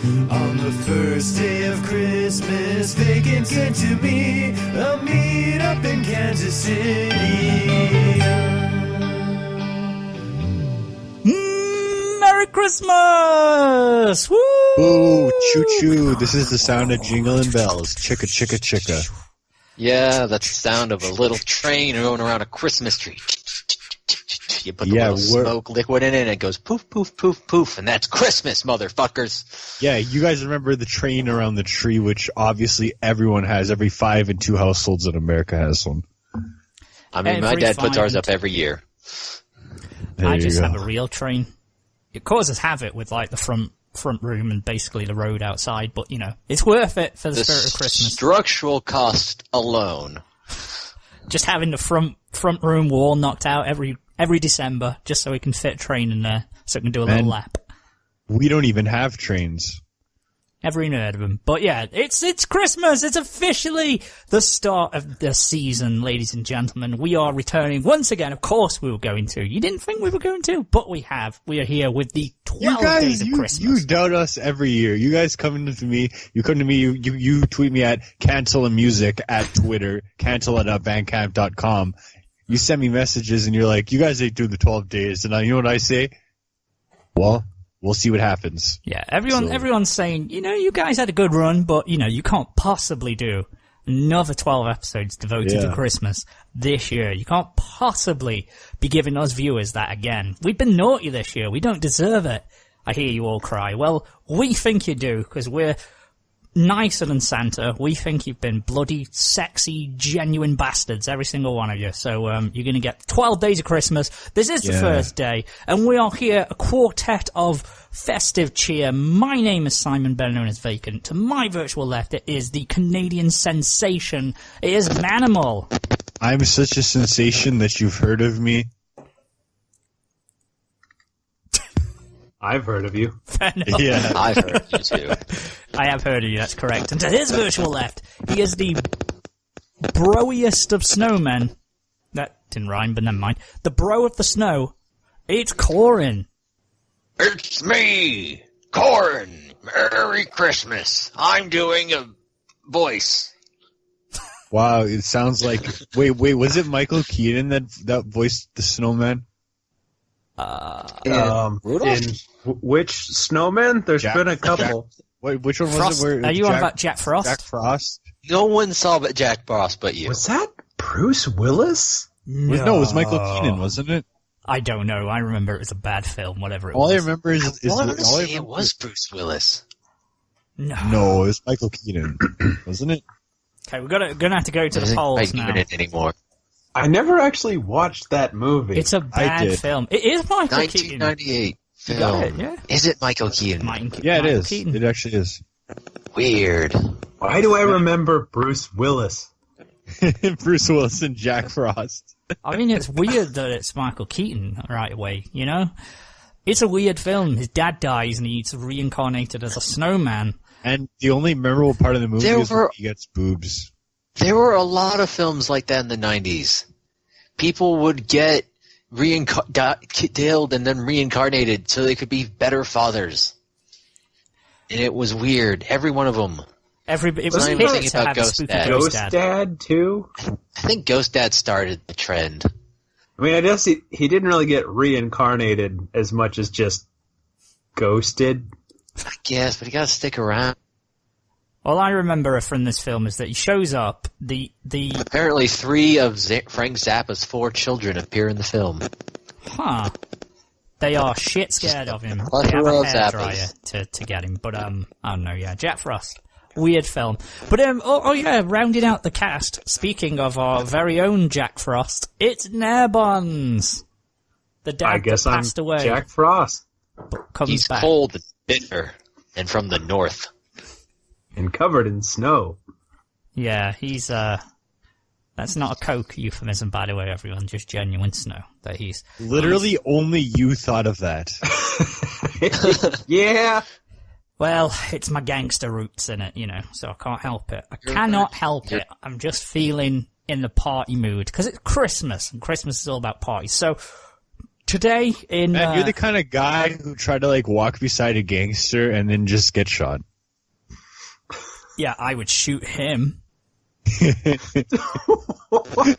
On the first day of Christmas, Vacant sent to me a meet up in Kansas City. Merry Christmas! Woo! Ooh, choo-choo. This is the sound of jingling bells. Chicka, chicka, chicka. Yeah, that's the sound of a little train going around a Christmas tree. You put the little smoke liquid in it, and it goes poof, poof, poof, poof, and that's Christmas, motherfuckers. Yeah, you guys remember the train around the tree, which obviously everyone has. Every 5 in 2 households in America has one. I mean, my dad puts ours up every year. I just have a real train. It causes havoc with, like, the front room and basically the road outside, but, you know, it's worth it for the spirit of Christmas. Structural cost alone. Just having the front room wall knocked out every December, just so we can fit a train in there, so we can do a little lap. We don't even have trains. Never even heard of them. But yeah, it's Christmas. It's officially the start of the season, ladies and gentlemen. We are returning once again. Of course we were going to. You didn't think we were going to, but we have. We are here with the 12 days of Christmas. You doubt us every year. You guys come to me, you tweet me at cancel a music at Twitter, cancel@vacant.com. You send me messages and you're like, you guys ain't doing the 12 days. And you know what I say? Well, we'll see what happens. Yeah, everyone's saying, you know, you guys had a good run, but, you know, you can't possibly do another 12 episodes devoted to Christmas this year. You can't possibly be giving us viewers that again. We've been naughty this year. We don't deserve it. I hear you all cry. Well, we think you do, because we're nicer than Santa. We think you've been bloody, sexy, genuine bastards, every single one of you. So you're going to get 12 days of Christmas. This is the first day, and we are here, a quartet of festive cheer. My name is Simon, better known as Vacant. To my virtual left, it is the Canadian sensation. It is Manimal. I'm such a sensation that you've heard of me. I've heard of you. Yeah, I've heard of you too. I have heard of you, that's correct. And to his virtual left, he is the broiest of snowmen. That didn't rhyme, but never mind. The bro of the snow, it's Coryn. It's me, Coryn. Merry Christmas. I'm doing a voice. Wow, it sounds like... Wait, was it Michael Keaton that voiced the snowman? In which snowman? There's been a couple. Which one Frost. was it? Are you on about Jack Frost? Jack Frost? No one saw but Jack Frost but you. Was that Bruce Willis? No, it was Michael Keaton, wasn't it? I don't know. I remember it was a bad film, whatever it All was. I remember is it was Bruce Willis. No, it was Michael Keaton, wasn't it? Okay, we're gonna have to go to the polls now. It anymore. I never actually watched that movie. It's a bad film. It is Michael Keaton. 1998 film. Got it, yeah. Is it Michael Keaton? Yeah, it is. Keaton. It actually is. Weird. Why do I remember Bruce Willis? Bruce Willis and Jack Frost. I mean, it's weird that it's Michael Keaton right away, you know? It's a weird film. His dad dies and he's reincarnated as a snowman. And the only memorable part of the movie is when he gets boobs. There were a lot of films like that in the 90s. People would get killed and then reincarnated so they could be better fathers. And it was weird. Every one of them. It was hit to have a spooky Ghost Dad, too? I think Ghost Dad started the trend. I mean, I guess he didn't really get reincarnated as much as just ghosted. I guess, but he got to stick around. All I remember from this film is that he shows up, Apparently 3 of Frank Zappa's 4 children appear in the film. Huh. They are shit scared of him. Plus They have a Zappas. hairdryer to get him. But, I don't know, yeah. Jack Frost. Weird film. But, rounding out the cast, speaking of our very own Jack Frost, it's Nairbons. The dad I guess that passed away. Jack Frost. Comes He's back. cold and bitter and from the north. And covered in snow. Yeah, he's, that's not a Coke euphemism, by the way, everyone. Just genuine snow. That he's... Literally only you thought of that. Yeah. Well, it's my gangster roots in it, you know, so I can't help it. I cannot help it. I'm just feeling in the party mood, because it's Christmas, and Christmas is all about parties. So, today in... Man, you're the kind of guy who tried to, like, walk beside a gangster and then just get shot. Yeah, I would shoot him. Holy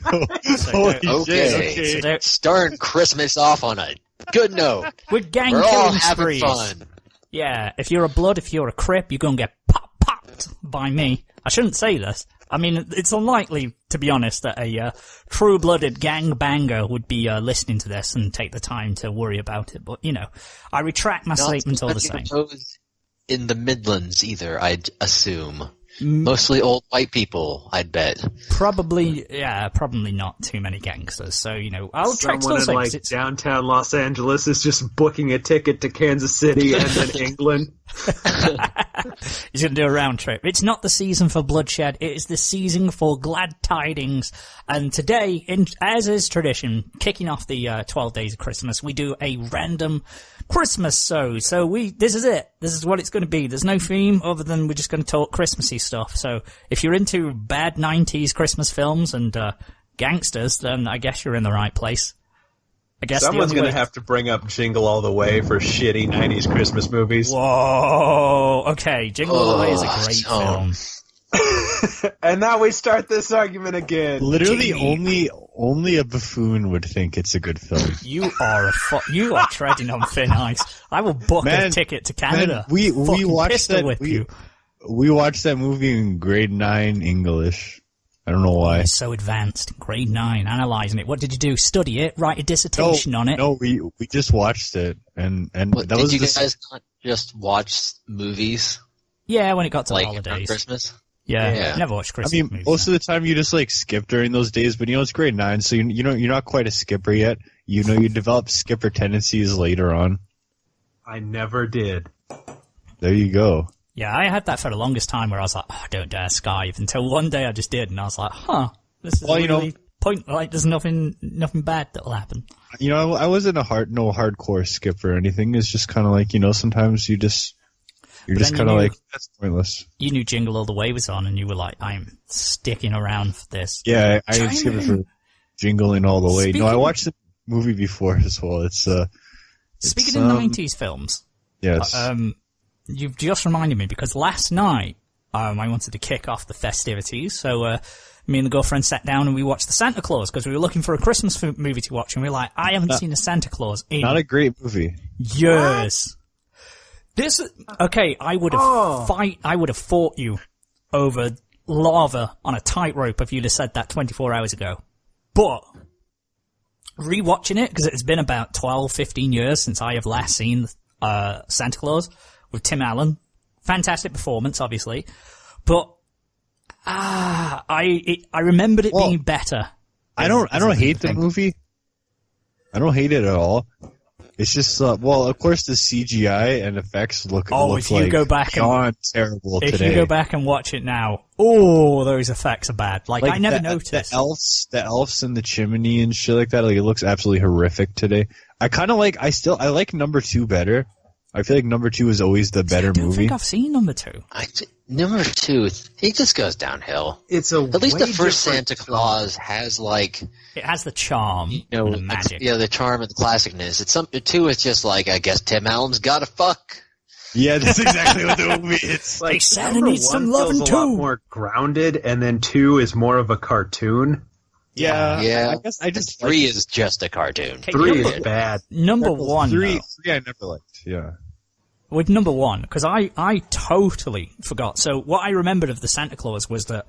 shit, Okay. Starting Christmas off on a good note. With gang We're all killing having sprees. fun. Yeah, if you're a blood, if you're a crip, you're gonna get popped by me. I shouldn't say this. I mean, it's unlikely, to be honest, that a true-blooded gang-banger would be listening to this and take the time to worry about it. But, you know, I retract my statement all the same. In the Midlands, either, I'd assume. Mostly old white people, I'd bet. Probably not too many gangsters. So, you know, I'll track Someone still in, say like, downtown Los Angeles is just booking a ticket to Kansas City and then England. He's going to do a round trip. It's not the season for bloodshed. It is the season for glad tidings. And today, as is tradition, kicking off the 12 days of Christmas, we do a random Christmas So this is it. This is what it's going to be. There's no theme other than we're just going to talk Christmassy stuff. So if you're into bad 90s Christmas films and gangsters, then I guess you're in the right place. I guess someone's going to have to bring up Jingle All the Way for shitty 90s Christmas movies. Whoa. Okay, Jingle All the Way is a great film. And now we start this argument again. Literally, only a buffoon would think it's a good film. You are you are treading on thin ice. I will book a ticket to Canada. We watched that. We watched that movie in grade 9 English. I don't know why. So advanced, grade 9, analyzing it. What did you do? Study it? Write a dissertation on it? No, we just watched it, and what, did you guys not just watch movies? Yeah, when it got to like holidays. Christmas. Yeah, never watched Christmas movies. Most of the time you just like skip during those days, but you know it's grade 9, so you know you're not quite a skipper yet. You know you develop skipper tendencies later on. I never did. There you go. Yeah, I had that for the longest time where I was like, oh, I don't dare Skype, until one day I just did, and I was like, this is really point. Like, there's nothing bad that'll happen. You know, I wasn't no hardcore skipper or anything. It's just kind of like, you know, sometimes you're just kind of like, that's pointless. You knew Jingle All the Way was on, and you were like, I'm sticking around for this. Yeah, I skipped for Jingling All the Way. No, I watched the movie before as well. Speaking of 90s films. Yes. You've just reminded me, because last night, I wanted to kick off the festivities, so, me and the girlfriend sat down and we watched the Santa Claus, because we were looking for a Christmas movie to watch, and we were like, I haven't seen a Santa Claus in not a great movie. years. I would have fought you over lava on a tightrope if you'd have said that 24 hours ago. But, rewatching it, because it's been about 12, 15 years since I have last seen, Santa Claus, with Tim Allen. Fantastic performance, obviously. But, I remembered it being better. I don't hate the movie. I don't hate it at all. It's just, of course the CGI and effects look terrible today. If you go back and watch it now, those effects are bad. Like I never noticed. The elves in the chimney and shit like that, like it looks absolutely horrific today. I like number 2 better. I feel like number 2 is always the better movie. I don't think I've seen number 2. Number 2, he just goes downhill. At least the first Santa Claus has like... It has the charm, and the magic. Yeah, the charm and the classicness. It's something 2. It's just like, I guess Tim Allen's gotta fuck. Yeah, that's exactly what the movie is. Like, Santa needs some loving too. A lot more grounded, and then 2 is more of a cartoon. Yeah. I guess 3 is just a cartoon. 3 is bad. Number 1, 3 I never liked. Yeah. With number 1, because I totally forgot. So what I remembered of the Santa Claus was that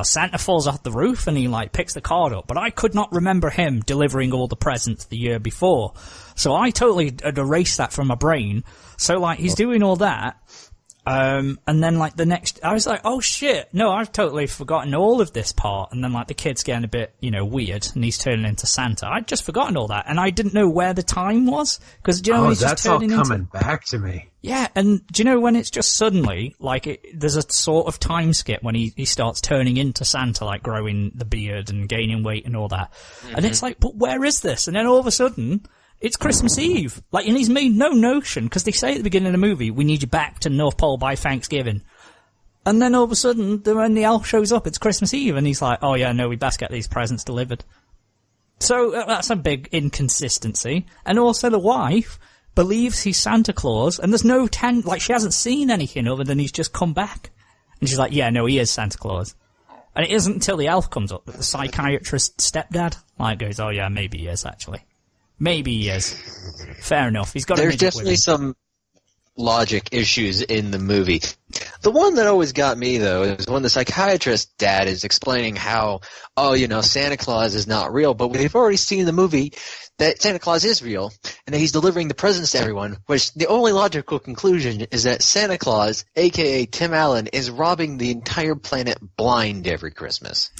Santa falls off the roof and he like picks the card up, but I could not remember him delivering all the presents the year before. So I totally had erased that from my brain. So like he's doing all that, and then like the next, I was like, oh shit, no, I've totally forgotten all of this part. And then like the kid's getting a bit, weird, and he's turning into Santa. I'd just forgotten all that, and I didn't know where the time was, because he's just turning all coming back to me. Yeah, and do you know when it's just suddenly, like, there's a sort of time skip when he starts turning into Santa, like growing the beard and gaining weight and all that. Mm-hmm. And it's like, but where is this? And then all of a sudden, it's Christmas Eve. Like, and he's made no notion, because they say at the beginning of the movie, we need you back to North Pole by Thanksgiving. And then all of a sudden, when the elf shows up, it's Christmas Eve, and he's like, oh yeah, no, we best get these presents delivered. So that's a big inconsistency. And also the wife believes he's Santa Claus, and there's no she hasn't seen anything other than he's just come back. And she's like, yeah, no, he is Santa Claus. And it isn't until the elf comes up that the psychiatrist stepdad goes, oh yeah, maybe he is, actually. Maybe he is. Fair enough. He's got There's definitely some logic issues in the movie. The one that always got me, though, is when the psychiatrist dad is explaining how, Santa Claus is not real, but we've already seen in the movie that Santa Claus is real, and that he's delivering the presents to everyone, which the only logical conclusion is that Santa Claus, a.k.a. Tim Allen, is robbing the entire planet blind every Christmas.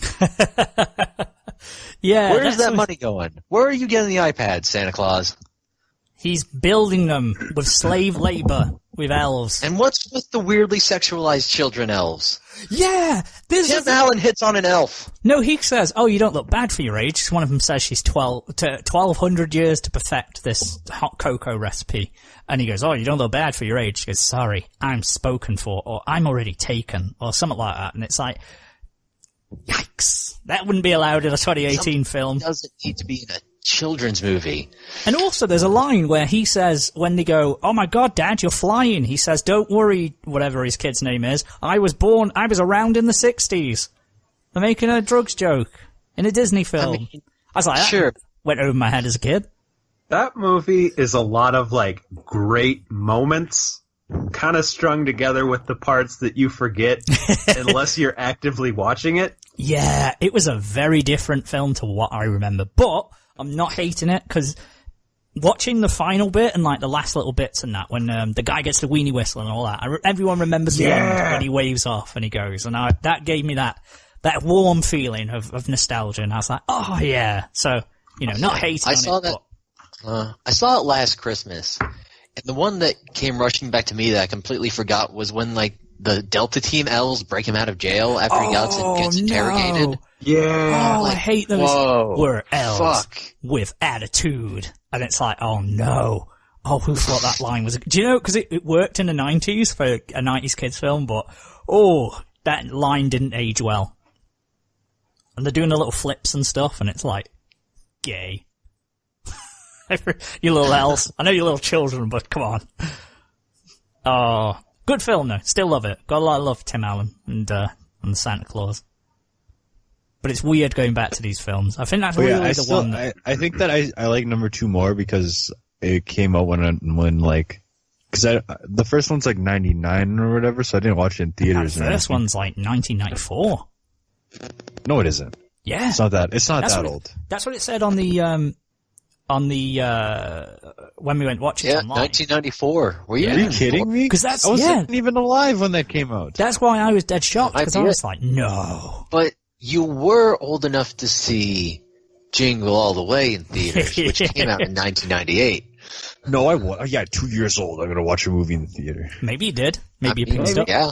Yeah. Where's that money going? Where are you getting the iPads, Santa Claus? He's building them with slave labor, with elves. And what's with the weirdly sexualized children elves? Yeah! Tim Allen hits on an elf. No, he says, oh, you don't look bad for your age. One of them says she's 1,200 years to perfect this hot cocoa recipe. And he goes, oh, you don't look bad for your age. She goes, sorry, I'm spoken for, or I'm already taken, or something like that. And it's like, yikes. That wouldn't be allowed in a 2018 film. It doesn't need to be in a children's movie. And also there's a line where he says, when they go, oh my god, Dad, you're flying, he says, don't worry, whatever his kid's name is, I was around in the 60s. They're making a drugs joke in a Disney film. I was like, sure. That went over my head as a kid. That movie is a lot of, great moments, kind of strung together with the parts that you forget, unless you're actively watching it. Yeah, it was a very different film to what I remember, but I'm not hating it, because watching the final bit and the last little bits and that, when the guy gets the weenie whistle and all that, everyone remembers the end when he waves off and he goes, and that gave me that warm feeling of nostalgia, and I was like, oh yeah. So, not hating on it. I saw it last Christmas, and the one that came rushing back to me that I completely forgot was when the Delta Team elves break him out of jail after he gets interrogated. Yeah. Oh, I hate those. Whoa. We're elves Fuck. with attitude. And it's like, oh no. Oh, who thought that line was... Do you know, because it worked in the 90s for a 90s kids film, but, that line didn't age well. And they're doing the little flips and stuff, and it's like, gay. You little elves. I know you're little children, but come on. Oh, good film though. Still love it. Got a lot of love for Tim Allen and the Santa Claus. But it's weird going back to these films. I think that's really the one. I think that I like number 2 more because it came out when because the first one's 99 or whatever, so I didn't watch it in theaters. The first one's 1994. No, it isn't. Yeah, it's not that old. That's what it said on the when we went watching it online. 1994. Are you kidding me? Because I wasn't even alive when that came out. That's why I was dead shocked, because I was like, no. But you were old enough to see Jingle All the Way in theaters, which came out in 1998. No, I was. Yeah, 2 years old. I'm gonna watch a movie in the theater. Maybe you did. Maybe you picked it up. Yeah.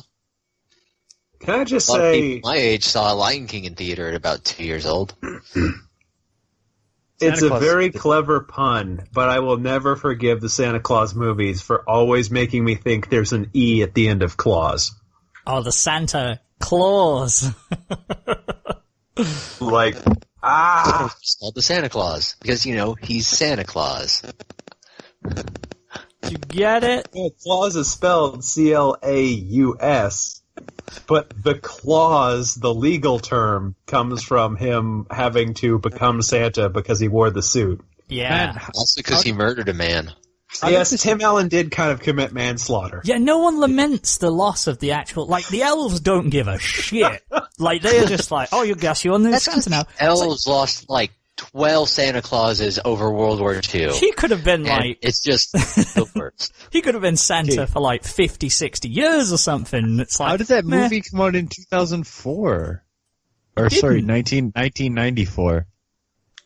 Can I just A lot of say, people my age saw Lion King in theater at about 2 years old. It's a very clever pun, but I will never forgive the Santa Claus movies for always making me think there's an E at the end of Claus. Oh, the Santa Claus. It's called the Santa Claus because he's Santa Claus. You get it? Yeah, Claus is spelled C-L-A-U-S, but the clause, the legal term, comes from him having to become Santa because he wore the suit. Yeah. Also because he murdered a man. Yes, Tim Allen did kind of commit manslaughter. Yeah, no one laments the loss of the actual... the elves don't give a shit. They're just like, oh, you guess you're on the Santa now. Elves lost, 12 Santa Clauses over World War II. He could have been, it's just the worst. He could have been Santa for, 50, 60 years or something. It's like... How did that movie come out in 2004? Or, sorry, 1994?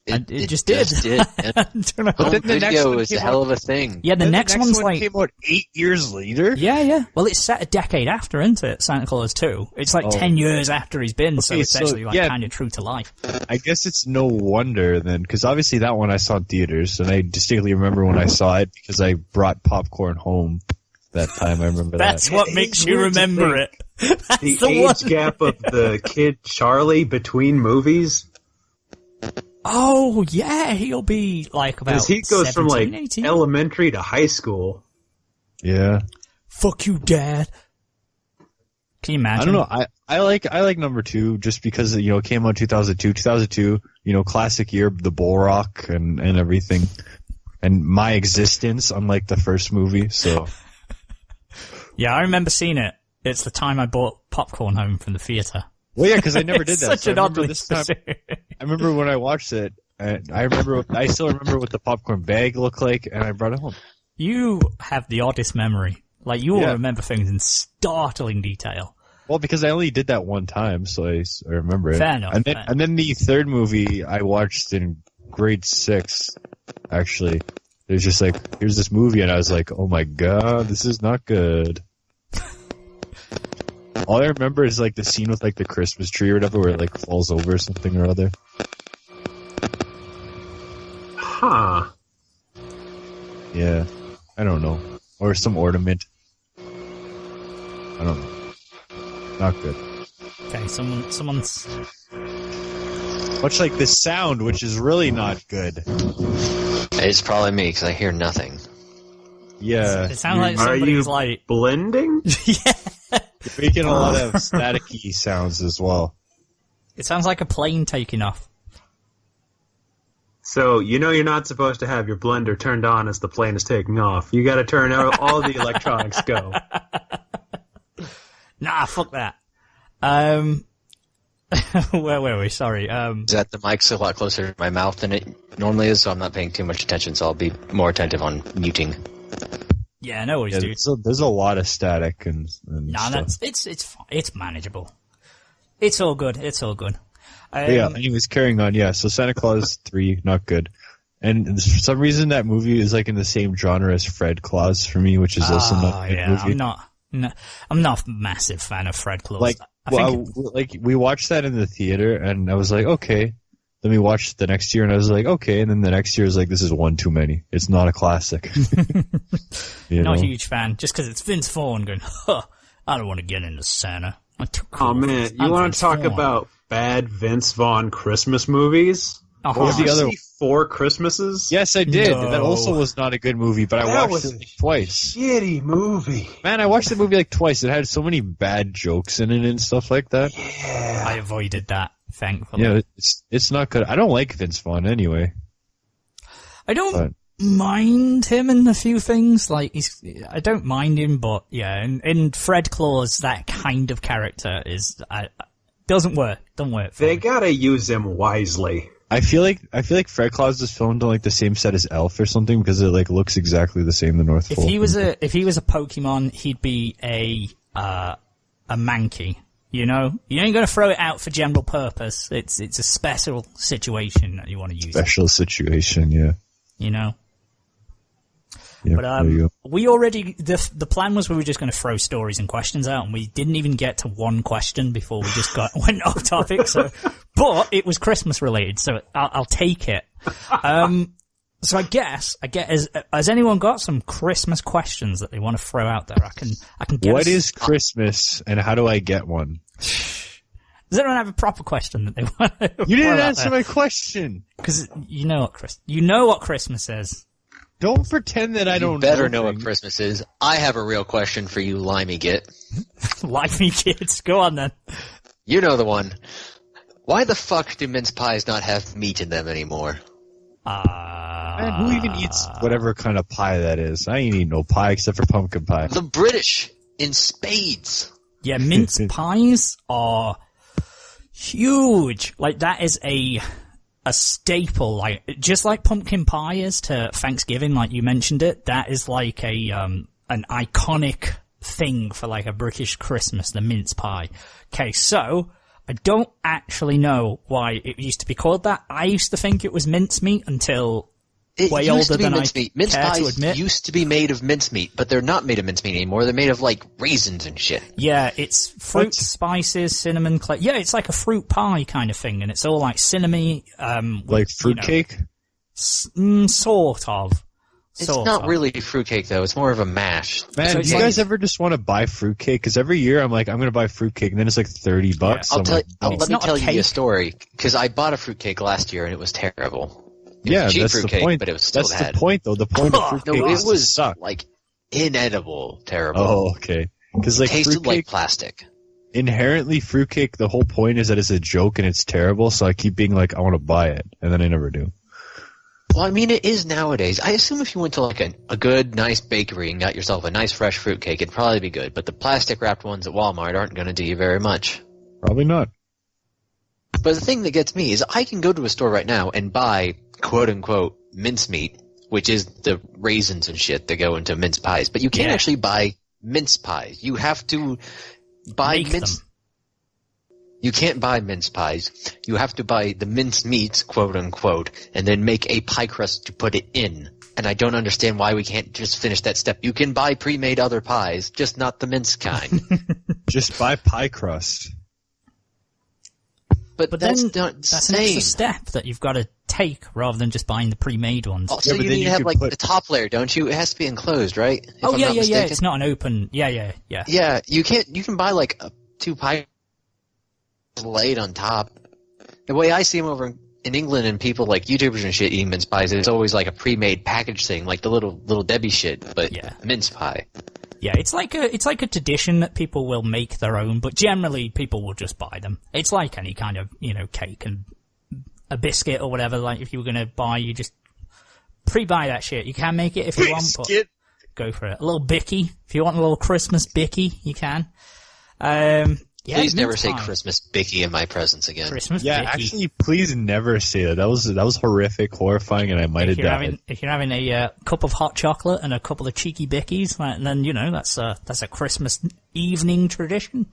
It just did. I don't know. Home video is a hell of a thing. Yeah, the next one's came out 8 years later? Yeah. Well, it's set a decade after, isn't it? Santa Claus 2. It's 10 years after he's been, so it's actually kind of true to life. I guess it's no wonder then, because obviously that one I saw in theaters, and I distinctly remember when I saw it because I brought popcorn home that time. I remember That's what makes you remember it. That's the age gap of the kid Charlie between movies. Oh, yeah, he'll be like about Because he goes 17, from like 18. elementary to high school. Yeah. Fuck you, Dad. Can you imagine? I don't know. I like number 2 just because, it came out 2002. 2002, classic year, the Bull Rock and everything. And my existence, unlike the first movie, so. Yeah, I remember seeing it. It's the time I bought popcorn home from the theater. Well, yeah, because I never did that. Such an oddly I remember when I watched it, and I still remember what the popcorn bag looked like, and I brought it home. You have the oddest memory. Like, you will remember things in startling detail. Well, because I only did that one time, so I remember it. Fair enough. And then the third movie I watched in grade 6, actually. It was just like, here's this movie, and I was like, oh my god, this is not good. All I remember is like the scene with like the Christmas tree or whatever, where it like falls over or something or other. Huh. Yeah. I don't know. Or some ornament. I don't know. Not good. Okay, someone's... Much like the sound, which is really not good. It's probably me, because I hear nothing. Yeah. It sounds like Are you somebody's like... blending? Yeah. You're making a lot of staticky sounds as well. It sounds like a plane taking off. So, you're not supposed to have your blender turned on as the plane is taking off. You gotta turn out all the electronics go. Nah, fuck that. Where were we? Sorry. Is that the mic's a lot closer to my mouth than it normally is, so I'm not paying too much attention, so I'll be more attentive on muting. Yeah, no worries, dude. There's a lot of static and Nah, stuff. it's fine. It's manageable. It's all good. It's all good. But yeah, anyways, carrying on, yeah, so Santa Claus 3, not good. And for some reason that movie is like in the same genre as Fred Claus for me, which is also not a good movie. I'm not a massive fan of Fred Claus. Like, we watched that in the theater, and I was like, okay. Then we watched the next year, and I was like, okay. And then the next year was like, this is one too many. It's not a classic. Not a huge fan, just because it's Vince Vaughn going, I don't want to get into Santa. I'm too cool. Oh man, you want to talk about bad Vince Vaughn Christmas movies? Uh-huh. What was the other? See Four Christmases? Yes, I did. No. That also was not a good movie, but I watched it twice. Shitty movie. Man, I watched the movie like twice. It had so many bad jokes in it and stuff like that. Yeah. I avoided that, thankfully. Yeah, it's not good. I don't like Vince Vaughn anyway. I don't mind him in a few things. Like, I don't mind him, but yeah, in Fred Claus, that kind of character doesn't work. Doesn't work for They me. gotta use him wisely. I feel like Fred Claus is filmed on like the same set as Elf or something because it like looks exactly the same. The North Pole. If he was a Pokemon, he'd be a Mankey. You ain't gonna throw it out for general purpose. It's a special situation that you want to use. Special situation, yeah. Yeah, But but we already the plan was we were just going to throw stories and questions out, and we didn't even get to one question before we just went off topic. So, but it was Christmas related, so I'll take it. So I guess has anyone got some Christmas questions that they want to throw out there? I can get. What is Christmas and how do I get one? Does anyone have a proper question that they want to You didn't throw out answer my question. Because you know what Christmas is. Don't pretend that I don't You better know things. what Christmas is. I have a real question for you, Limey Git. Like me, kids. Go on then. You know the one. Why the fuck do mince pies not have meat in them anymore? Man, who even eats whatever kind of pie that is? I ain't eating no pie except for pumpkin pie. The British, in spades. Yeah, mince pies are huge. Like, that is a staple. Like, just like pumpkin pie is to Thanksgiving, like you mentioned it, that is like an iconic thing for like a British Christmas, the mince pie. Okay, so I don't actually know why it used to be called that. I used to think it was mincemeat until way older than I Mince care to pies admit. used to be made of mincemeat, but they're not made of mincemeat anymore. They're made of, like, raisins and shit. Yeah, it's fruit, spices, cinnamon, yeah, it's like a fruit pie kind of thing, and it's all like cinnamon, Like fruitcake? sort of. It's Sort not of. really fruitcake, though. It's more of a mash. Man, So do it's you like- guys ever just want to buy fruitcake? Because every year I'm like, I'm going to buy fruitcake, and then it's like $30. I'll I'm tell. like, Let It's me not a tell you a cake. story because I bought a fruitcake last year and it was terrible. It yeah, was cheap that's the fruitcake, point. but it was still That's bad. the point, though. The point of fruitcake No, is it to was suck. like inedible, terrible. Oh, okay. Because like Tasted fruitcake, like plastic. inherently fruitcake, the whole point is that it's a joke and it's terrible. So I keep being like, I want to buy it, and then I never do. Well, I mean, it is nowadays. I assume if you went to like a good, nice bakery and got yourself a nice, fresh fruitcake, it'd probably be good. But the plastic-wrapped ones at Walmart aren't going to do you very much. Probably not. But the thing that gets me is I can go to a store right now and buy, quote-unquote, mincemeat, which is the raisins and shit that go into mince pies. But you can't Yeah. actually buy mince pies. You have to buy Make mince... them. You can't buy mince pies. You have to buy the mince meats, quote unquote, and then make a pie crust to put it in. And I don't understand why we can't just finish that step. You can buy pre-made other pies, just not the mince kind. Just buy pie crust. But, But that's then not the that's an same. extra step that you've got to take rather than just buying the pre-made ones. Also, Yeah, but you then need you to have could like put- the top layer, don't you? It has to be enclosed, right? If I'm yeah. not mistaken. It's not an open. Yeah. Yeah, you can't. You can buy like two pie laid on top. The way I see them over in England and people like YouTubers and shit eating mince pies, it's always like a pre-made package thing, like the little Debbie shit, but Yeah. mince pie. Yeah, it's like a tradition that people will make their own, but generally people will just buy them. It's like any kind of, cake and a biscuit or whatever. Like if you were gonna buy, you just pre-buy that shit. You can make it if you want, but go for it. A little bicky. If you want a little Christmas bicky, you can. Yeah, Please never mince say pie. Christmas bicky in my presence again. Christmas Yeah, bicky. actually, please never say that. That was horrific, horrifying, and I might have died. If you're having a cup of hot chocolate and a couple of cheeky bickies, then that's a Christmas evening tradition.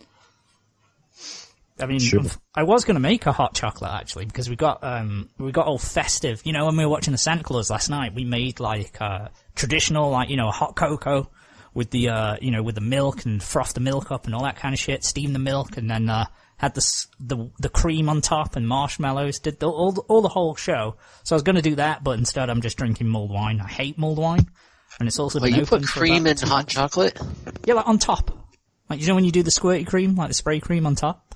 I mean, Sure. I was going to make a hot chocolate actually because we got all festive. When we were watching the Santa Claus last night, we made like traditional, like a hot cocoa with the with the milk and froth the milk up and all that kind of shit. Steam the milk and then had the cream on top and marshmallows. Did all the whole show. So I was going to do that, but instead I'm just drinking mulled wine. I hate mulled wine, and it's also Well, been you open put for cream about in 2 hot months. chocolate? Yeah, like on top. Like when you do the squirty cream, like the spray cream on top.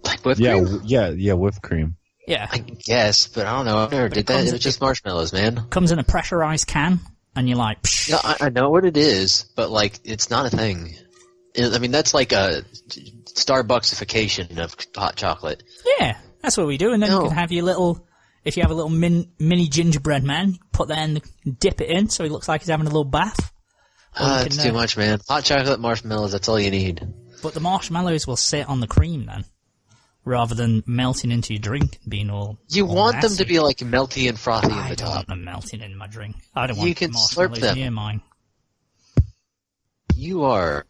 Like whipped Yeah, cream? yeah, whipped cream. Yeah, I guess, but I don't know. I never did that. comes It in- was just marshmallows, man. comes in a pressurized can, and you're like, psh. Yeah, I know what it is, but like, it's not a thing. I mean, that's like a Starbucksification of hot chocolate. Yeah, that's what we do. And then you No. can have your little, if you have a little mini gingerbread man, put that in, dip it in, so he looks like he's having a little bath. Or you That's can, too much, man. Hot chocolate marshmallows, that's all you need. But the marshmallows will sit on the cream then, rather than melting into your drink and being all. You all want them messy. to be like melty and frothy I in the don't want top. them melting in my drink. I don't You want can slurp marshmallows them. near mine. You are.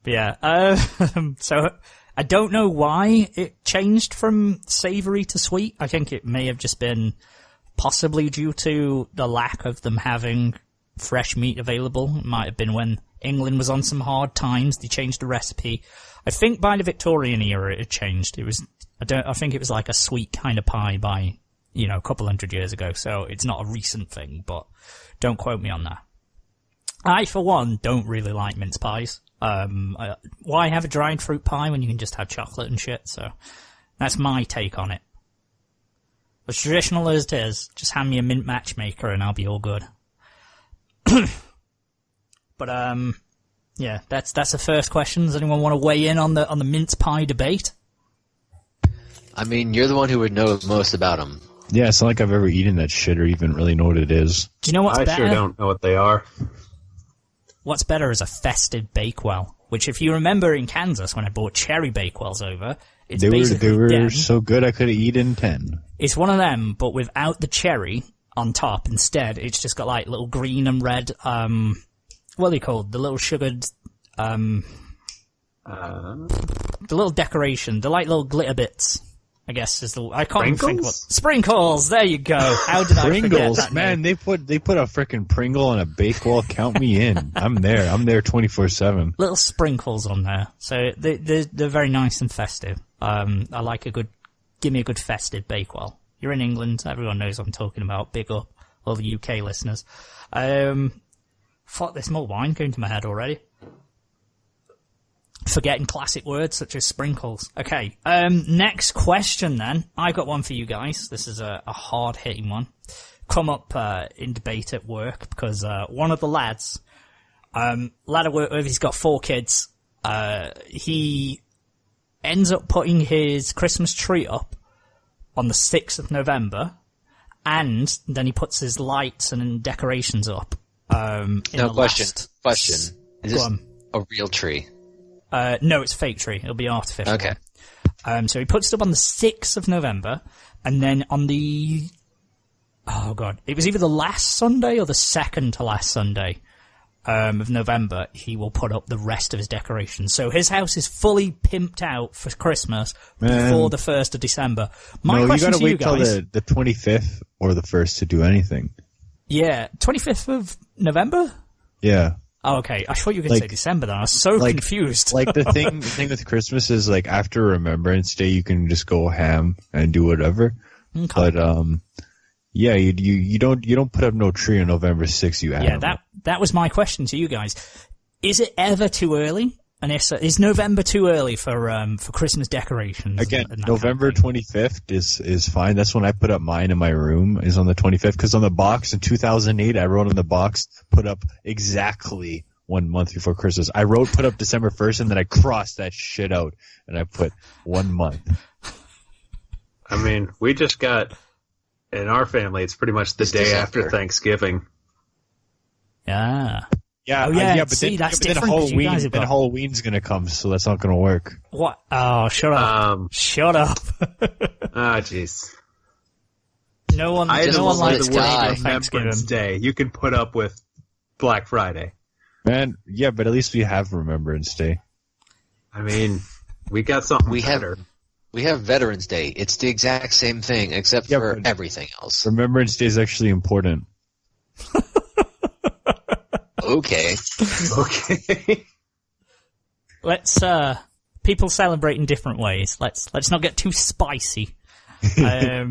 Yeah. So I don't know why it changed from savoury to sweet. I think it may have just been possibly due to the lack of them having fresh meat available. It might have been when England was on some hard times. They changed the recipe. I think by the Victorian era it had changed. I think it was like a sweet kind of pie by, a couple hundred years ago. So it's not a recent thing, but don't quote me on that. I, for one, don't really like mince pies. Why have a dried fruit pie when you can just have chocolate and shit? So that's my take on it. As traditional as it is, just hand me a mint matchmaker and I'll be all good. But yeah, that's the first question. Does anyone want to weigh in on the mince pie debate? I mean, you're the one who would know most about them. Yeah, it's not like I've ever eaten that shit or even really know what it is. Do you know what's I better? sure don't know what they are. What's better is a festive Bakewell, which if you remember in Kansas when I bought cherry Bakewells over, it's They basically were them. so good I could have eaten 10. It's one of them, but without the cherry on top. Instead, it's just got like little green and red, what are they called? The little sugared, the little decoration, the like little glitter bits. I guess is the I can't even think what sprinkles. There you go. How did I forget Pringles, that man, name? they put a frickin' Pringle on a Bakewell. Count me in. I'm there 24/7. Little sprinkles on there, so they're very nice and festive. I like give me a good festive Bakewell. You're in England. Everyone knows what I'm talking about. Big up all the UK listeners. Fuck, there's more wine going to my head already. Forgetting classic words such as sprinkles. Okay, next question then. I got one for you guys. This is a hard-hitting one. Come up in debate at work because one of the lads, lad I work with, he's got 4 kids. He ends up putting his Christmas tree up on the 6th of November, and then he puts his lights and decorations up. Question. Is this a real tree? No, it's a fake tree. It'll be artificial. Okay. So he puts it up on the 6th of November, and then on the... Oh, God. It was either the last Sunday or the second to last Sunday of November, he will put up the rest of his decorations. So his house is fully pimped out for Christmas before the 1st of December. My question to you guys... you gotta wait till the 25th or the 1st to do anything. Yeah. 25th of November? Yeah. Oh, okay. I thought you were going to say December then. I was so confused. Like the thing with Christmas is like after Remembrance Day, you can just go ham and do whatever. Okay. But, yeah, you don't put up no tree on November 6th, you animal. Yeah, that was my question to you guys. Is it ever too early? And if so, is November too early for Christmas decorations? Again, November 25th is fine. That's when I put up mine in my room, is on the 25th, because on the box in 2008, I wrote on the box, put up exactly 1 month before Christmas. I wrote put up December 1st, and then I crossed that shit out, and I put 1 month. I mean, we just got, in our family, it's pretty much the day after Thanksgiving. Yeah. Yeah, but see, that's then Halloween's gonna come, so that's not gonna work. What? Oh, shut up. Shut up. Jeez. No one likes the word Remembrance Day. You can put up with Black Friday. Man, yeah, but at least we have Remembrance Day. I mean, we got something better. We have Veterans Day. It's the exact same thing, except for everything else. Remembrance Day is actually important. Okay. Let's people celebrate in different ways. Let's not get too spicy. They're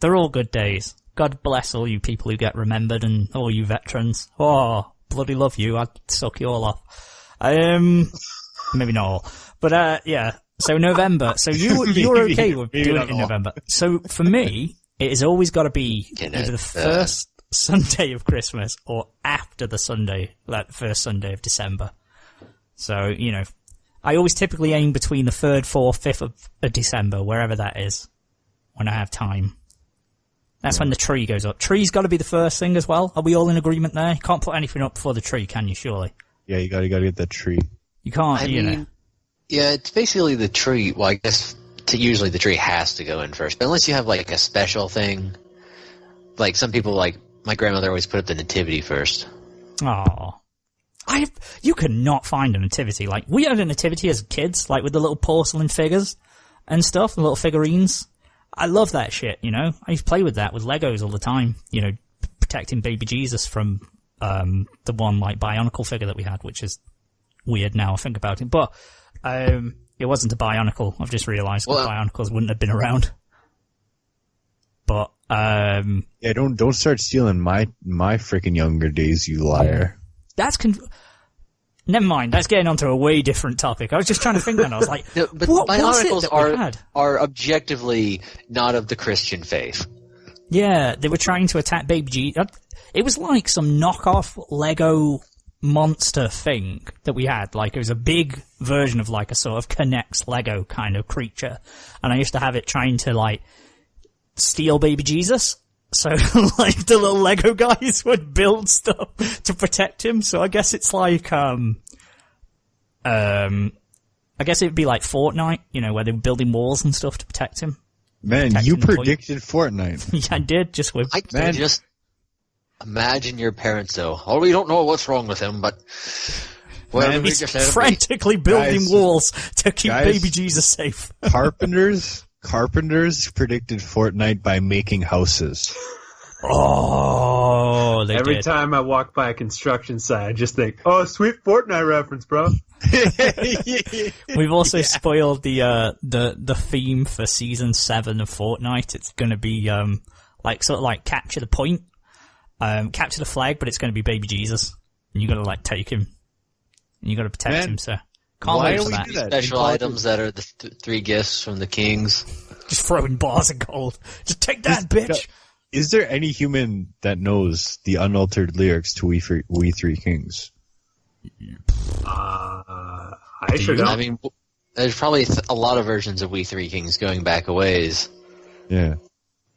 all good days. God bless all you people who get remembered and all you veterans. Oh, bloody love you. I'd suck you all off. Maybe not all. But yeah. So November. So you're okay with doing it in November. So for me, it has always got to be either the first Sunday of Christmas or after the Sunday, like the first Sunday of December. So, I always typically aim between the 3rd, 4th, 5th of December, wherever that is, when I have time. That's when the tree goes up. Tree's got to be the first thing as well. Are we all in agreement there? You can't put anything up before the tree, can you, surely? Yeah, you gotta get that tree. You can't, Yeah, it's basically the tree. Well, I guess usually the tree has to go in first. But unless you have, like, a special thing, like some people, like, my grandmother always put up the nativity first. Oh, you could not find a nativity. Like, we had a nativity as kids, like with the little porcelain figures and stuff, the little figurines. I love that shit, I used to play with that with Legos all the time, protecting baby Jesus from, the one, like, Bionicle figure that we had, which is weird now I think about it. But, it wasn't a Bionicle, I've just realised, because Bionicles wouldn't have been around. But, yeah, don't start stealing my freaking younger days, you liar. Never mind, that's getting onto a way different topic. I was just trying to think then, I was like, no, but what was it that we had? Are objectively not of the Christian faith. Yeah, they were trying to attack Baby Jesus. It was like some knockoff Lego monster thing that we had. Like, it was a big version of like a sort of Connects Lego kind of creature. And I used to have it trying to like steal Baby Jesus. So, like, the little Lego guys would build stuff to protect him. So I guess it's like, I guess it'd be like Fortnite, where they were building walls and stuff to protect him. Man, you predicted Fortnite. Yeah, I did, just with... Just imagine your parents, though. Oh, we don't know what's wrong with him, but... Well, man, he's frantically building walls to keep Baby Jesus safe. Carpenters predicted Fortnite by making houses. Oh, Every time I walk by a construction site, I just think, oh, sweet Fortnite reference, bro. We've also spoiled the theme for season 7 of Fortnite. It's going to be like capture the point, capture the flag, but it's going to be baby Jesus, and you got to like take him, and you got to protect him. So can't wait for that. Special items that are the 3 gifts from the kings. Just throwing bars of gold. Just take that, bitch. Is there any human that knows the unaltered lyrics to We Three Kings? I sure don't. I mean, there's probably a lot of versions of We Three Kings going back a ways. Yeah.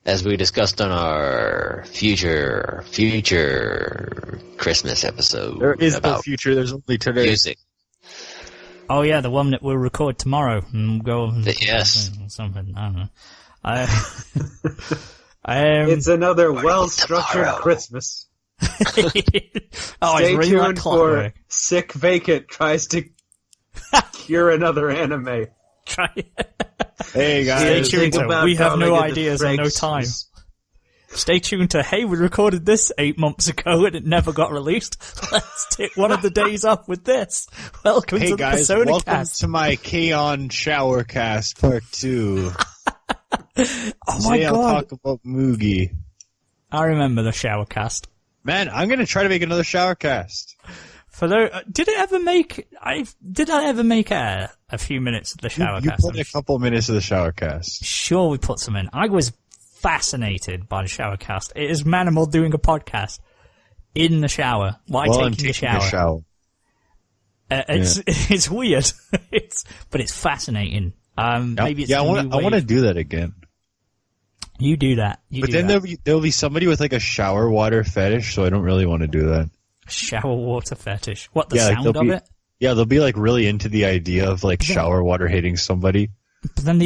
As we discussed on our future Christmas episode. There is no future, there's only today. Music. Oh yeah, the one that we'll record tomorrow and go. Yes. Something, I don't know. It's another well-structured Christmas. Stay Stay tuned for Sick Vacant tries to cure another anime. Hey guys, stay tuned to We Have No Ideas and No Time. Stay tuned to Hey, we recorded this 8 months ago and it never got released. Let's take one of the days off with this. Welcome to the Persona welcome Cast. to my K-On! Shower Cast Part 2. Oh my God. I'll talk about Mugi. I remember the shower cast. Man, I'm gonna try to make another shower cast. Did I ever make a few minutes of the shower You cast? put a couple minutes of the shower cast. Sure, we put some in. I was fascinated by the shower cast. It is Manimal doing a podcast in the shower while taking a shower. It's weird. But it's fascinating. Maybe it's I want to do that again. You do that. But then there'll be somebody with like a shower water fetish, so I don't really want to do that. Shower water fetish. What, the sound of it? Yeah, they'll be like really into the idea of like shower water hitting somebody. But then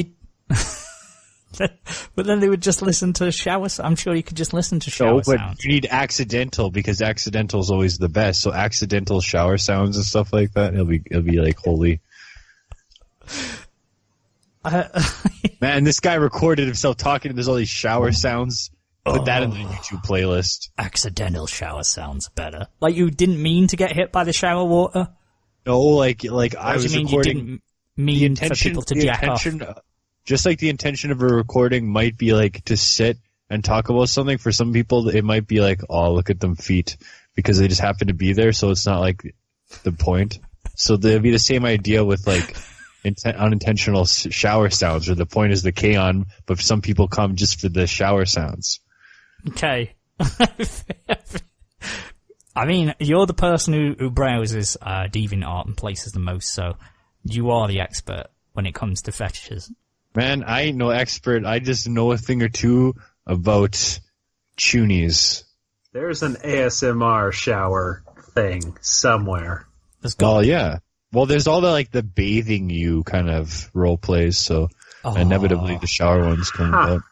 they would just listen to shower. I'm sure you could just listen to shower sounds. But you need accidental because accidental is always the best. So accidental shower sounds and stuff like that. It'll be like holy. Man, this guy recorded himself talking. There's all these shower sounds. Put that in the YouTube playlist. Accidental shower sounds better. Like you didn't mean to get hit by the shower water? No, like I was recording. You didn't mean for people to jack off? Just like the intention of a recording might be like to sit and talk about something. For some people, it might be like, oh, look at them feet, because they just happen to be there. So it's not like the point. So there'll be the same idea with like unintentional shower sounds, or the point is the K-On!, but some people come just for the shower sounds. Okay. I mean, you're the person who browses DeviantArt and places the most, so you are the expert when it comes to fetishes. Man, I ain't no expert. I just know a thing or two about chunies. There's an ASMR shower thing somewhere. Oh, yeah. Well, there's all the bathing you kind of role plays, so inevitably the shower ones come out.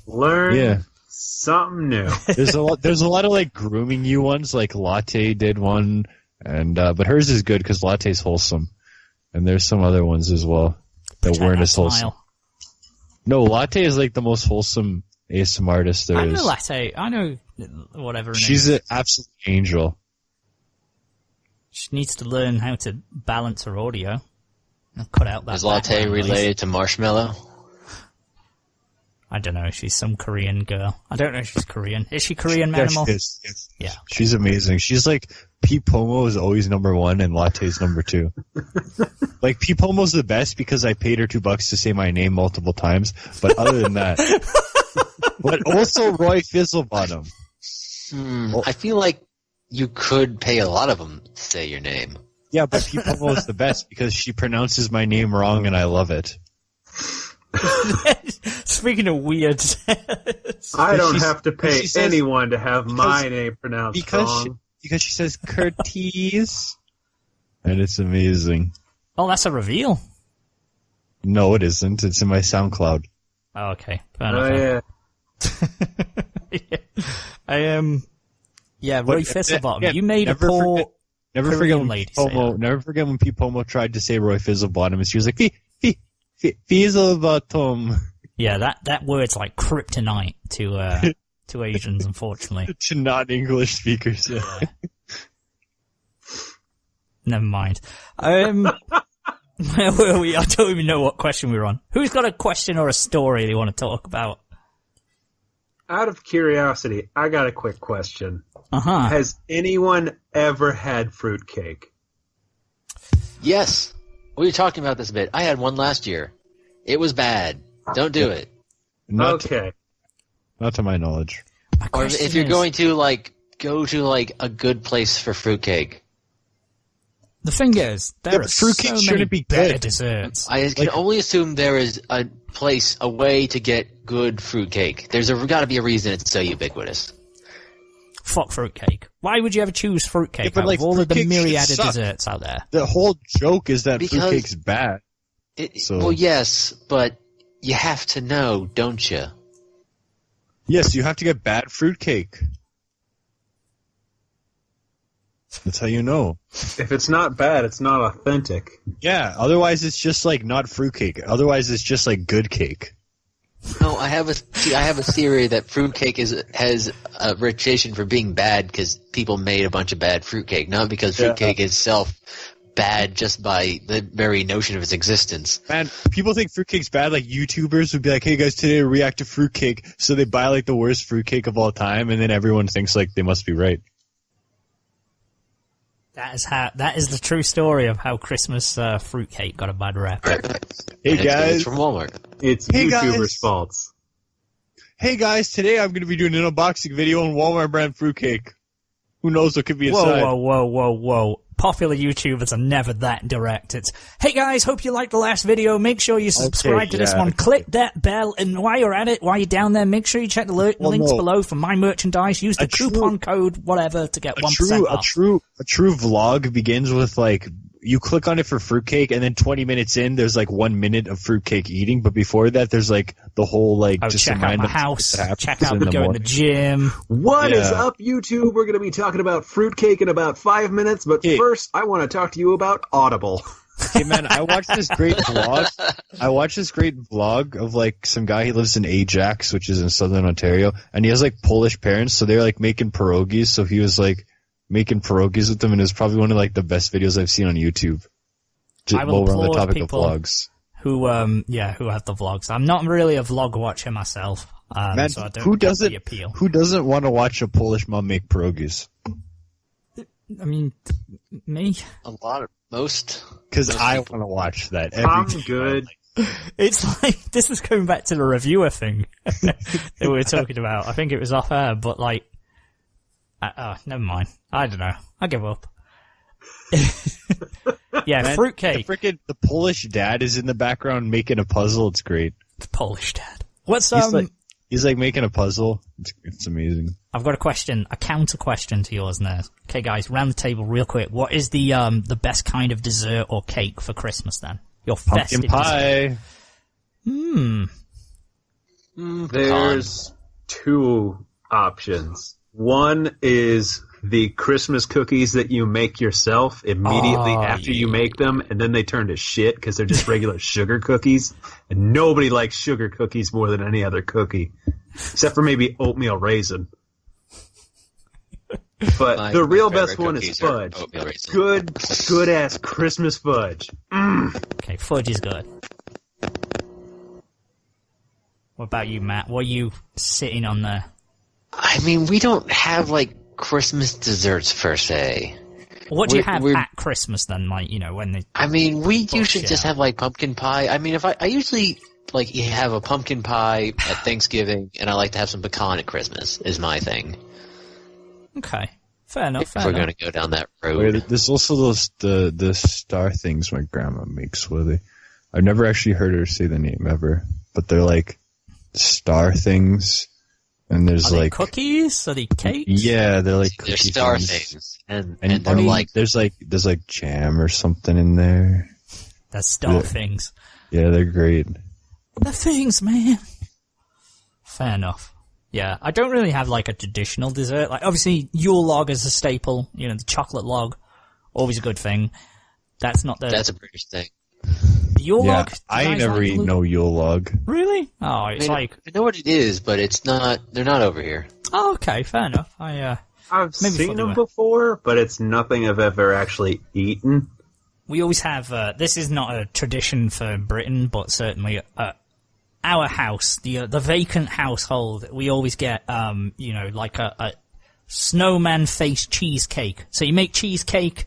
Learn something new. There's a lot of like grooming you ones, like Latte did one, and but hers is good because Latte's wholesome, and there's some other ones as well that weren't as wholesome. No, Latte is like the most wholesome ASMR artist there is. I know Latte. I know whatever her name She's is. an absolute angel. She needs to learn how to balance her audio and cut out that. Is Latte related to Marshmallow? I don't know. She's some Korean girl. I don't know if she's Korean. Is she Korean, Manimal? Yeah, she is. Yes. Yeah. She's amazing. She's like, P. Pomo is always number 1 and Latte's number 2. Like, P. Pomo's the best because I paid her $2 to say my name multiple times. But other than that. But also Roy Fizzlebottom. I feel like you could pay a lot of them to say your name. Yeah, but P. Pomo is the best because she pronounces my name wrong and I love it. Speaking of weird, I don't have to pay anyone to have my name pronounced wrong. Because she says Curtis, and it's amazing. Oh, that's a reveal. No, it isn't. It's in my SoundCloud. Oh, okay. Yeah. Yeah, Roy Fizzlebottom. You made a poor. Never forget when P. Pomo tried to say Roy Fizzlebottom, and she was like, Fizzlebottom. Yeah, that word's like kryptonite to Asians, unfortunately. To non-English speakers, yeah. Never mind. Where were we? I don't even know what question we were on. Who's got a question or a story they want to talk about? Out of curiosity, I got a quick question. Uh-huh. Has anyone ever had fruitcake? Yes. We were talking about this a bit. I had one last year. It was bad. Don't do it. Not to my knowledge. Or if you're going to, like, go to, like, a good place for fruitcake. The thing is, there are fruitcake so many be better good. desserts. I can only assume there is a place, a way to get good fruitcake. There's got to be a reason it's so ubiquitous. Fuck fruitcake. Why would you ever choose fruitcake but, out like, of all of the fruitcake myriad should of suck. desserts out there? The whole joke is that Because- fruitcake's bad. Well, yes, but you have to know, don't you? Yes, you have to get bad fruitcake. That's how you know. If it's not bad, it's not authentic. Yeah, otherwise it's just like not fruitcake. Otherwise it's just like good cake. No, I have a theory that fruitcake has a reputation for being bad because people made a bunch of bad fruitcake, not because fruitcake is itself bad just by the very notion of its existence. Man, people think fruitcake's bad. Like YouTubers would be like, "Hey guys, today we react to fruitcake," so they buy like the worst fruitcake of all time, and then everyone thinks like they must be right. That is the true story of how Christmas fruitcake got a bad rep. Hey And guys, it's from Walmart. It's Hey, YouTubers' guys. faults. hey guys, today I'm going to be doing an unboxing video on Walmart brand fruitcake. Who knows what could be inside? Whoa. Popular YouTubers are never that direct. It's, hey guys, hope you liked the last video. Make sure you subscribe to this one. Click that bell, and while you're at it, while you're down there, make sure you check the links below for my merchandise. Use the coupon code, whatever, to get 1% off. A true vlog begins with like you click on it for fruitcake, and then 20 minutes in, there's like 1 minute of fruitcake eating. But before that, there's like the whole like just check some out random my house. that happens Check out in the the go in the morning. gym. What is Yeah. up, YouTube? We're going to be talking about fruitcake in about 5 minutes, but first, I want to talk to you about Audible. Hey man, I watched this great vlog. Of like some guy. He lives in Ajax, which is in southern Ontario, and he has like Polish parents, so they're like making pierogies. So he was like making pierogies with them, and it was probably one of like the best videos I've seen on YouTube. I will While we're on the applaud topic of people vlogs. who have the vlogs. I'm not really a vlog watcher myself, Man, so I don't who get doesn't the appeal. who doesn't want to watch a Polish mom make pierogies? I mean, me. Most. Because I want to watch that. I'm Every good. It's like, this is going back to the reviewer thing that we were talking about. I think it was off air, but like, never mind. I don't know. I give up. Yeah, Man, fruitcake. The Polish dad is in the background making a puzzle. It's great. The Polish dad. What's He's like making a puzzle. It's amazing. I've got a counter question to yours now. Okay, guys, round the table real quick. What is the best kind of dessert or cake for Christmas then? Your Pumpkin festive pie. dessert. There's two options. One is the Christmas cookies that you make yourself immediately after you make them, and then they turn to shit because they're just regular sugar cookies. And nobody likes sugar cookies more than any other cookie, except for maybe oatmeal raisin. But the real best one is fudge. Good ass Christmas fudge. Okay, fudge is good. What about you, Matt? What are you sitting on there? I mean, we don't have, like, Christmas desserts per se. What do you have at Christmas then, like, you know, when they... I mean, we usually just have, like, pumpkin pie. I mean, if I usually, like, you have a pumpkin pie at Thanksgiving, and I like to have some pecan at Christmas, is my thing. Okay. Fair enough, If we're going to go down that road. Wait, there's also the star things my grandma makes. What are they? I've never actually heard her say the name ever, but they're like star things, and there's Are they like cookies? Are they cakes? Yeah, they're like They're cookie star things. things. And I they're mean, like... there's like jam or something in there. They're star things. Yeah, they're great. They're things, man. Fair enough. Yeah, I don't really have like a traditional dessert. Like, obviously, Yule log is a staple. You know, the chocolate log, always a good thing. That's a British thing. The Yule log. I ain't never eaten no Yule log. Really? Oh, it's I know what it is, but it's not. They're not over here. Oh, okay, fair enough. I've Maybe seen for them the- before, but it's nothing I've ever actually eaten. We always have, this is not a tradition for Britain, but certainly our house, the Vacant household, we always get, like a snowman face cheesecake. So you make cheesecake,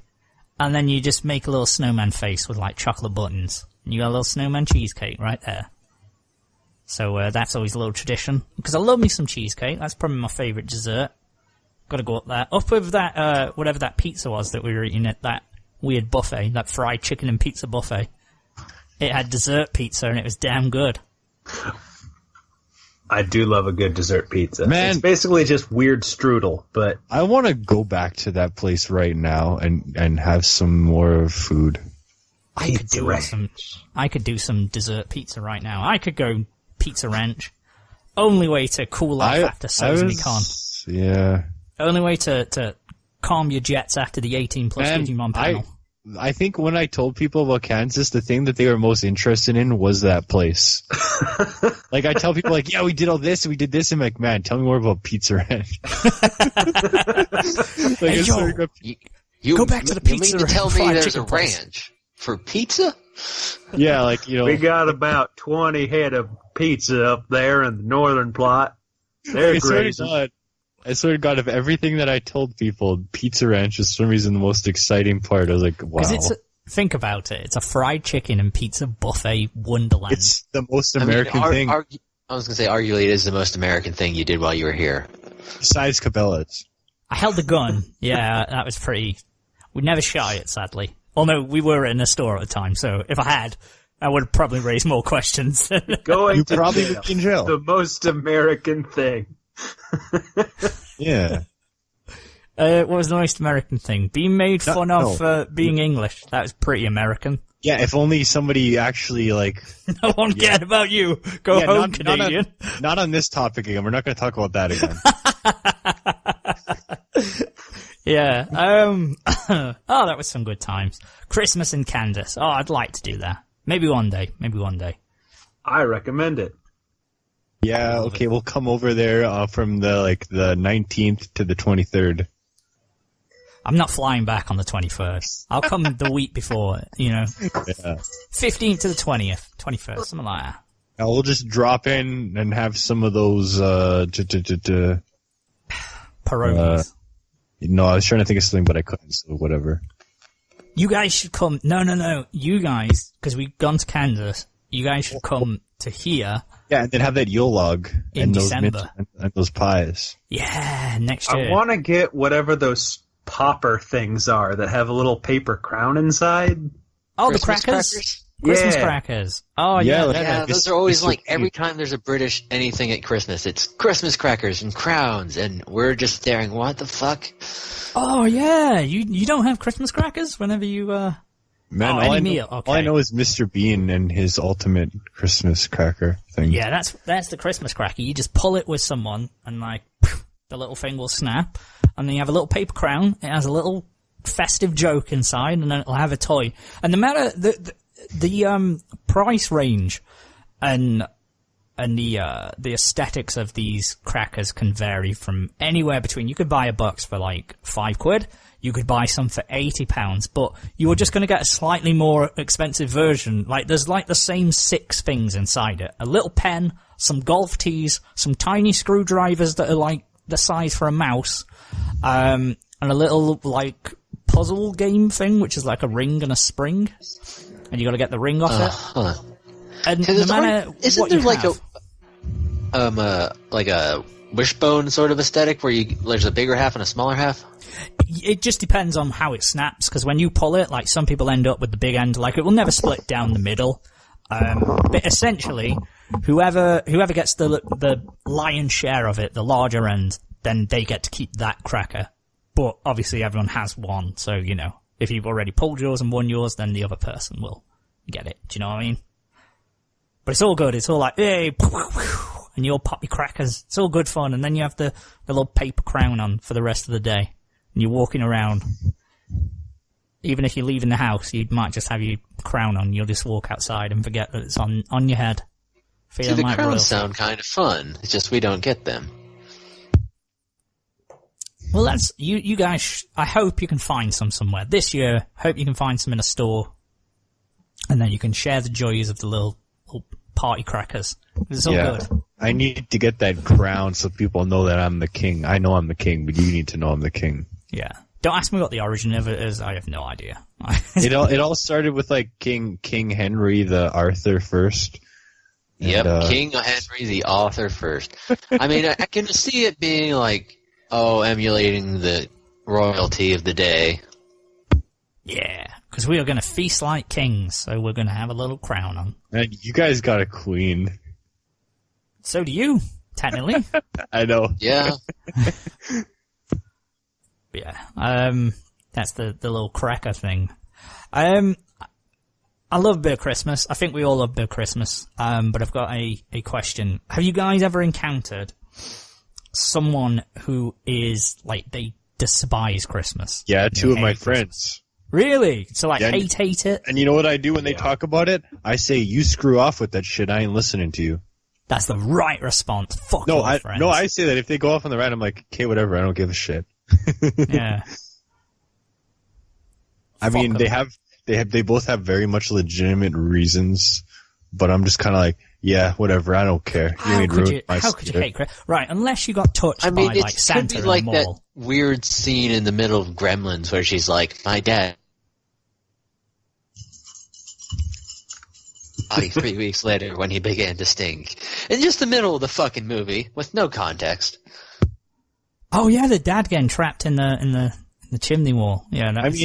and then you just make a little snowman face with like chocolate buttons. And you got a little snowman cheesecake right there. So that's always a little tradition. Because I love me some cheesecake. That's probably my favourite dessert. Gotta go up there. Up with that, whatever that pizza was that we were eating at that weird buffet, that fried chicken and pizza buffet. It had dessert pizza and it was damn good. I do love a good dessert pizza. Man. It's basically just weird strudel, but I want to go back to that place right now and have some more food. I could do some dessert pizza right now. I could go Pizza Ranch. Only way to cool off after Con. Yeah. Only way to calm your jets after the 18 plus Digimon panel. I think when I told people about Kansas, the thing that they were most interested in was that place. Like, I tell people, like, yeah, we did all this, and we did this, and I'm like, man, tell me more about Pizza Ranch. Hey, Joe, You go back to the pizza You mean to tell me fried there's chicken a place. ranch for pizza? Yeah, like, you know. we got about 20 head of pizza up there in the northern plot. They're great. I swear to God, of everything that I told people, Pizza Ranch is for some reason the most exciting part. I was like, wow. Think about it. It's a fried chicken and pizza buffet wonderland. It's the most American thing. I was going to say, arguably, it is the most American thing you did while you were here. Besides Cabela's. I held the gun. Yeah, that was pretty... We never shot it, sadly. Although we were in a store at the time, so if I had, I would have probably raised more questions. Going to probably jail, would be in jail. the most American thing. Yeah. What was the most American thing? Being made fun of for being English. That was pretty American. Yeah, if only somebody actually, like... No one cared about you. Go home, Canadian. Not on this topic again. We're not going to talk about that again. Yeah. Oh, that was some good times. Christmas in Kansas. Oh, I'd like to do that. Maybe one day. I recommend it. Yeah, okay, we'll come over there from the 19th to the 23rd. I'm not flying back on the 21st. I'll come the week before, Yeah. 15th to the 20th, 21st, something like that. Now we'll just drop in and have some of those, Pierogies. No, I was trying to think of something, but I couldn't, so whatever. You guys should come. No. You guys, because we've gone to Kansas, you guys should come to here. Yeah, and then have that Yule log. In and those December. and those pies. Yeah, next year. I want to get whatever those popper things are that have a little paper crown inside. Oh, Christmas the crackers? crackers? Christmas Yeah. crackers. Oh, Yeah, yeah. like- Yeah, like those a- are always it's like so every cute. time there's a British anything at Christmas, it's Christmas crackers and crowns, and we're just staring, what the fuck? Oh, yeah. You don't have Christmas crackers whenever you, Man, Oh, all, any I know, meal, all I okay. know is Mr. Bean and his ultimate Christmas cracker thing. Yeah, that's the Christmas cracker. You just pull it with someone, and like the little thing will snap, and then you have a little paper crown. It has a little festive joke inside, and then it'll have a toy. And no matter the price range and the aesthetics of these crackers can vary from anywhere between. You could buy a box for like £5. You could buy some for £80, but you are just going to get a slightly more expensive version. Like, there's like the same 6 things inside it. A little pen, some golf tees, some tiny screwdrivers that are like the size for a mouse, and a little like puzzle game thing, which is like a ring and a spring. And you got to get the ring off it. And no matter Isn't what there you like have, a wishbone sort of aesthetic where there's a bigger half and a smaller half? it just depends on how it snaps, because when you pull it, like, some people end up with the big end, like, it will never split down the middle. But essentially, whoever gets the lion's share of it, the larger end, then they get to keep that cracker. But obviously everyone has one, so, you know, if you've already pulled yours and won yours, then the other person will get it. Do you know what I mean? But it's all good. It's all like, hey, and you'll pop your crackers. It's all good fun. And then you have the little paper crown on for the rest of the day. And you're walking around. Even if you're leaving the house, you might just have your crown on. You'll just walk outside and forget that it's on your head. See, the like crowns royalty. sound kind of fun. It's just we don't get them. Well, that's you guys. I hope you can find some somewhere this year. Hope you can find some in a store, and then you can share the joys of the little party crackers. It's all good. I need to get that crown so people know that I'm the king. I know I'm the king, but you need to know I'm the king. Yeah. Don't ask me what the origin of it is. I have no idea. It all started with like King Henry the Arthur first. Yep, And, King Henry the Author first. I mean, I can see it being like, emulating the royalty of the day. Yeah, because we are going to feast like kings, so we're going to have a little crown on. Man, you guys got a queen. So do you, technically. I know. Yeah. Yeah, that's the little cracker thing. I love a bit of Christmas. I think we all love a bit of Christmas. But I've got a question. Have you guys ever encountered someone who is, like, they despise Christmas? Yeah, two of my Christmas. friends. Really? So, like, Yeah, hate it? And you know what I do when they talk about it? I say, you screw off with that shit. I ain't listening to you. That's the right response. Fuck No, your friends. I say that if they go off on the rant, I'm like, okay, whatever. I don't give a shit. Yeah. I mean, them. they both have very much legitimate reasons, but I'm just kind of like, yeah, whatever. I don't care. How could you hate Christmas? Right, unless you got touched I mean, by, it like, could Santa be in like the that mall. weird scene in the middle of Gremlins where she's like, my dad. 3 weeks later when he began to stink. In just the middle of the fucking movie with no context. Oh yeah, the dad getting trapped in the chimney wall. Yeah, that's,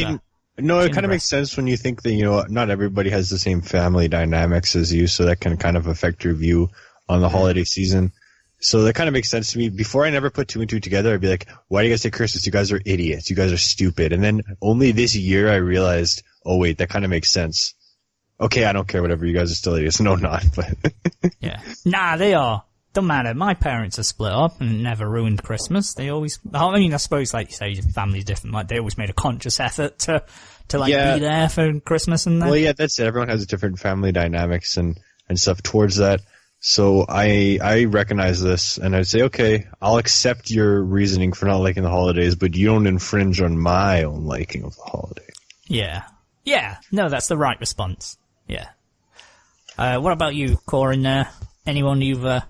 no, it kind of makes sense when you think that, not everybody has the same family dynamics as you, so that can kind of affect your view on the holiday season. So that kind of makes sense to me. Before, I never put two and two together. I'd be like, why do you guys say Christmas? You guys are idiots. You guys are stupid. And then only this year I realized, oh wait, that kind of makes sense. Okay, I don't care, whatever. You guys are still idiots. No, not. But yeah. Nah, they are. Don't matter. My parents are split up and it never ruined Christmas. They always, I suppose, like you say, your family's different. Like, they always made a conscious effort to be there for Christmas and that. Well, yeah, that's it. Everyone has different family dynamics and stuff towards that. So I recognize this and I'd say, okay, I'll accept your reasoning for not liking the holidays, but you don't infringe on my own liking of the holiday. Yeah. Yeah. No, that's the right response. Yeah. What about you, Coryn? Anyone you've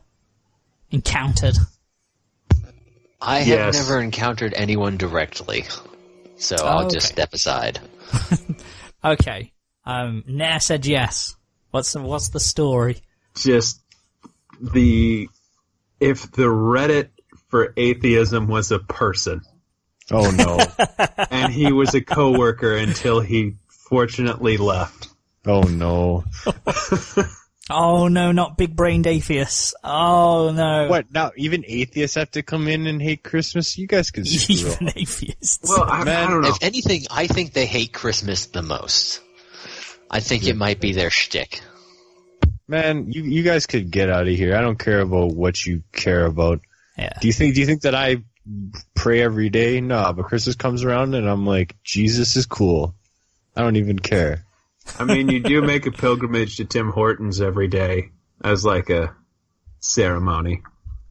encountered? I have never encountered anyone directly, so I'll just step aside. Okay. Nair said yes. What's the story? Just if the Reddit for atheism was a person. Oh no. And he was a coworker until he fortunately left. Oh no. Oh no, not big-brained atheists. Oh no. What, now even atheists have to come in and hate Christmas? You guys can screw Even off. atheists. Well, I don't know. If anything, I think they hate Christmas the most. I think it might be their shtick. Man, you guys could get out of here. I don't care about what you care about. Yeah. Do you think that I pray every day? No, but Christmas comes around and I'm like, Jesus is cool. I don't even care. I mean, you do make a pilgrimage to Tim Hortons every day as like a ceremony.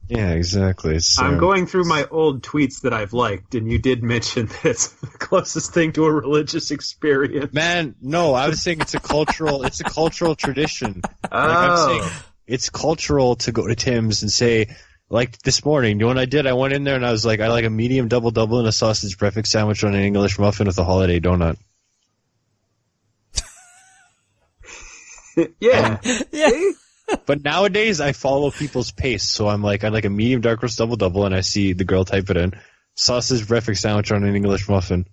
Yeah, exactly. I'm going through my old tweets that I've liked, and you did mention that it's the closest thing to a religious experience. Man, no, I was saying it's a cultural tradition. Oh. Like I'm saying it's cultural to go to Tim's and say, like this morning, you know what I did? I went in there and I was like, I like a medium double and a sausage breakfast sandwich on an English muffin with a holiday donut. Yeah. Yeah. But nowadays, I follow people's pace, so I'm like, I like a medium dark roast double, and I see the girl type it in, sausage breakfast sandwich on an English muffin,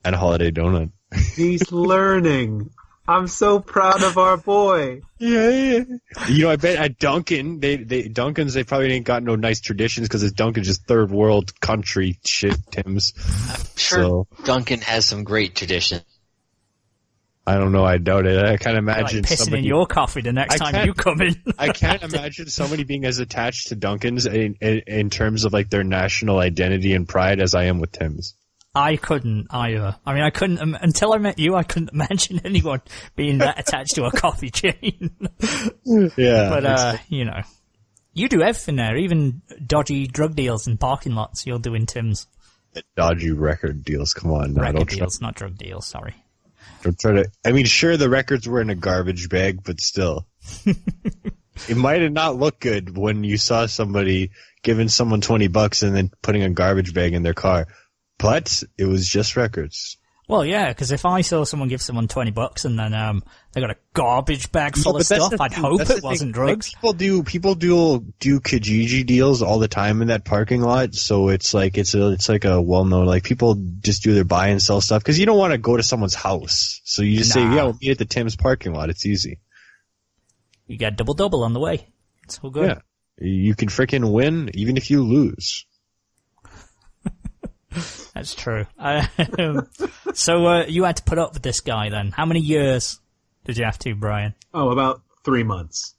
and a holiday donut. He's learning. I'm so proud of our boy. Yeah. I bet at Dunkin', Dunkin's, they probably ain't got no nice traditions because it's Dunkin's just third world country shit, Tim's. Sure, Dunkin' has some great traditions. I don't know. I doubt it. I can't imagine like pissing somebody in your coffee the next time you come in. I can't imagine somebody being as attached to Dunkin's in terms of like their national identity and pride as I am with Tim's. I couldn't either. I mean, I couldn't until I met you. I couldn't imagine anyone being that attached to a coffee chain. Yeah, but you do everything there, even dodgy drug deals in parking lots. You're doing Tim's. Dodgy record deals. Come on, now. Record deals, not drug deals. Sorry. Don't try to. I mean, sure, the records were in a garbage bag, but still, it might have not looked good when you saw somebody giving someone $20 and then putting a garbage bag in their car. But it was just records. Well, yeah, because if I saw someone give someone $20 and then they got a garbage bag full of stuff, I'd hope it wasn't drugs. Like, people do Kijiji deals all the time in that parking lot, so it's like a well-known, like, people just do their buy and sell stuff because you don't want to go to someone's house, so you just say, yeah, we'll meet at the Tim's parking lot. It's easy. You get double on the way. It's all good. Yeah, you can frickin' win even if you lose. That's true. So you had to put up with this guy then. How many years did you have to, Brian? Oh, about 3 months.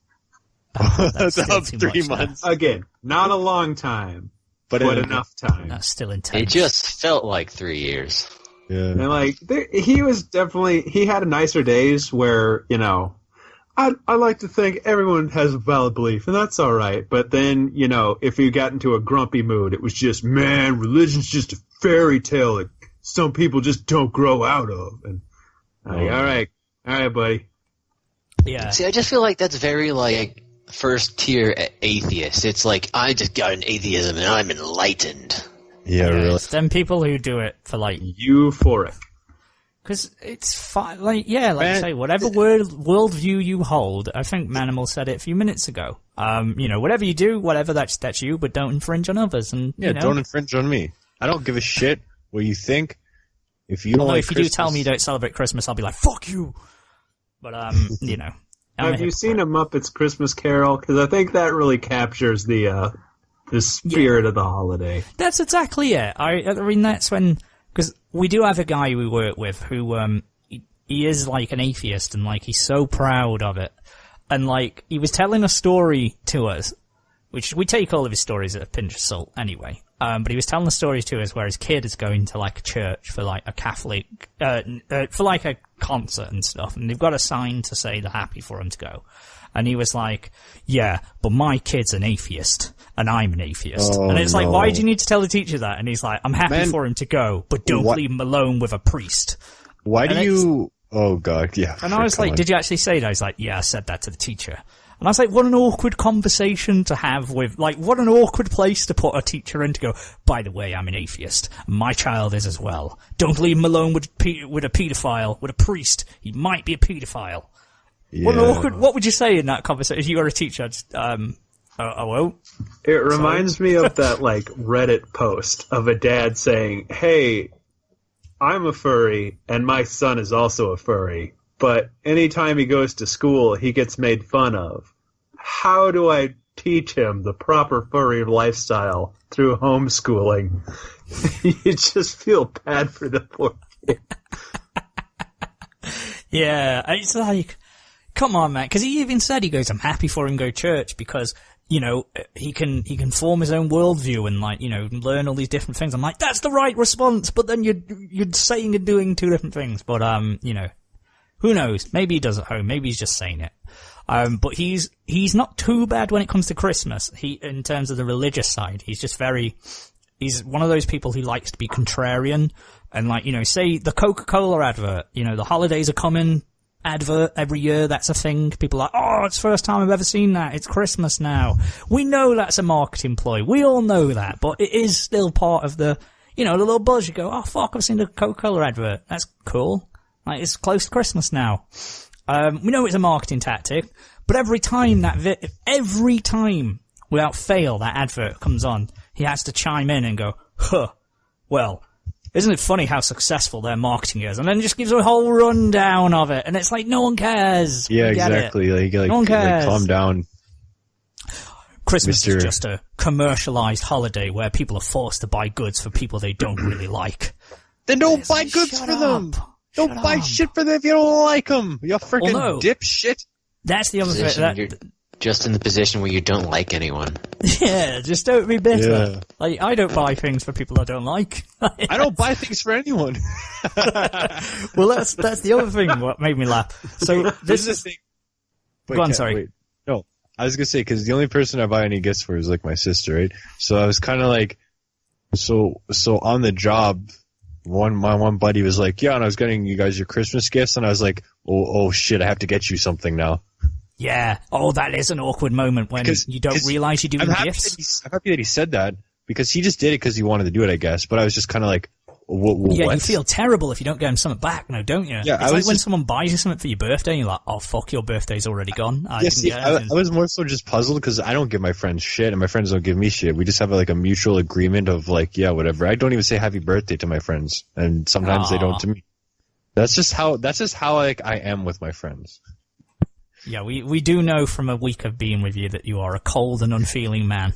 That's about 3 months. Again, not a long time, but enough time. That's still intense. It just felt like 3 years. Yeah. And like, he had nicer days where, you know, I like to think everyone has a valid belief, and that's all right. But then, you know, if you got into a grumpy mood, it was just, man, religion's just a fairy tale that some people just don't grow out of. And like, all right, buddy. Yeah. See, I just feel like that's very like first tier atheist. It's like, I just got an atheism and I'm enlightened. Yeah, really. It's them people who do it for like euphoric. Because it's fine, like I say, whatever worldview you hold. I think Manimal said it a few minutes ago. You know, whatever you do, whatever that's you, but don't infringe on others. And you know, don't infringe on me. I don't give a shit what you think. If you don't like if you Christmas, do tell me you don't celebrate Christmas, I'll be like, fuck you. But you know, have you seen A Muppet's Christmas Carol? Because I think that really captures the spirit of the holiday. That's exactly it. I mean, that's when. Because we do have a guy we work with who, he is like an atheist and like he's so proud of it. And like, he was telling a story to us, which we take all of his stories at a pinch of salt anyway. But he was telling a story to us where his kid is going to like a church for like a Catholic, for like a concert and stuff. And they've got a sign to say they're happy for him to go. And he was like, yeah, but my kid's an atheist, and I'm an atheist. And it's like, why do you need to tell the teacher that? And he's like, I'm happy for him to go, but don't leave him alone with a priest. Why do you... Oh, God, yeah. And I was like, did you actually say that? He's like, yeah, I said that to the teacher. And I was like, what an awkward conversation to have with, like, what an awkward place to put a teacher in to go, by the way, I'm an atheist. My child is as well. Don't leave him alone with a pedophile, with a priest. He might be a pedophile. Yeah. What would you say in that conversation if you were a teacher? Just, well. It reminds me of that, like, Reddit post of a dad saying, hey, I'm a furry, and my son is also a furry, but anytime he goes to school, he gets made fun of. How do I teach him the proper furry lifestyle through homeschooling? You just feel bad for the poor kid. Yeah, it's like... Come on, man. Because he even said, he goes, I'm happy for him to go to church because, you know, he can form his own worldview and, like, you know, learn all these different things. I'm like, that's the right response, but then you're saying and doing two different things. But, you know, who knows? Maybe he does at home. Maybe he's just saying it. But he's not too bad when it comes to Christmas. In terms of the religious side, he's one of those people who likes to be contrarian and, like, you know, say the Coca-Cola advert, you know, the holidays are coming. Advert every year, that's a thing. People are like, oh, it's the first time I've ever seen that. It's Christmas now. We know that's a marketing ploy. We all know that, but it is still part of the, you know, the little buzz. You go, oh fuck, I've seen the Coca-Cola advert. That's cool. Like, it's close to Christmas now. We know it's a marketing tactic, but every time without fail that advert comes on, he has to chime in and go, well, isn't it funny how successful their marketing is? And then just gives a whole rundown of it. And it's like, no one cares. Yeah, exactly. Like, no one cares. Like, calm down. Christmas is just a commercialized holiday where people are forced to buy goods for people they don't really like. Then don't buy goods for them. Don't buy shit for them if you don't like them. You freaking dipshit. That's the other thing. You're just in the position where you don't like anyone. Yeah, just don't be bitter. Yeah. Like, I don't buy things for people I don't like. I don't buy things for anyone. Well, that's the other thing what made me laugh. So this is the thing. Go on, sorry. Wait. No, I was gonna say, because the only person I buy any gifts for is like my sister, right? So I was kind of like, So on the job, my one buddy was like, yeah, and I was getting you guys your Christmas gifts, and I was like, oh shit, I have to get you something now. Yeah. Oh, that is an awkward moment when you don't realize you're doing gifts. I'm happy that he said that, because he just did it because he wanted to do it, I guess. But I was just kind of like, what? You feel terrible if you don't get him something back now, don't you? Yeah, it's like when someone buys you something for your birthday and you're like, oh fuck, your birthday's already gone. I was more so just puzzled because I don't give my friends shit and my friends don't give me shit. We just have like a mutual agreement of like, yeah, whatever. I don't even say happy birthday to my friends, and sometimes they don't to me. That's just how like I am with my friends. Yeah, we do know from a week of being with you that you are a cold and unfeeling man.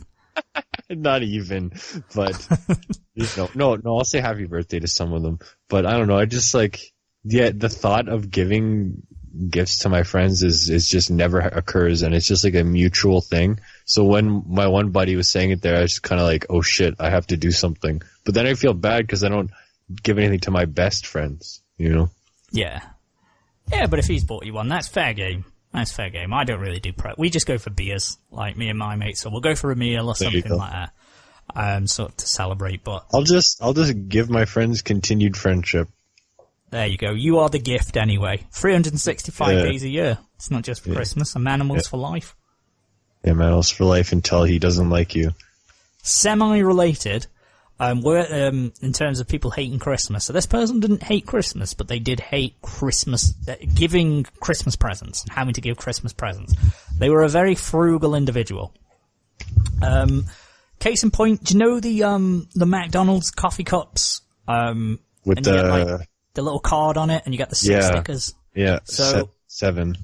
Not even, but no, I'll say happy birthday to some of them, but I don't know. I just like, the thought of giving gifts to my friends is just never occurs, and it's just like a mutual thing. So when my one buddy was saying it there, I was kind of like, oh shit, I have to do something. But then I feel bad because I don't give anything to my best friends, Yeah, but if he's bought you one, that's fair game. That's fair game. I don't really do we just go for beers, like me and my mates. So we'll go for a meal or something like that, sort of to celebrate. But I'll just give my friends continued friendship. There you go. You are the gift anyway. 365 days a year. It's not just for Christmas. A Manimal's for life. Yeah, Manimal's for life until he doesn't like you. Semi-related. We're in terms of people hating Christmas. So this person didn't hate Christmas, but they did hate Christmas, giving Christmas presents and having to give Christmas presents. They were a very frugal individual. Case in point, do you know the McDonald's coffee cups? With the little card on it, and you get the 6 stickers. Yeah. So 7.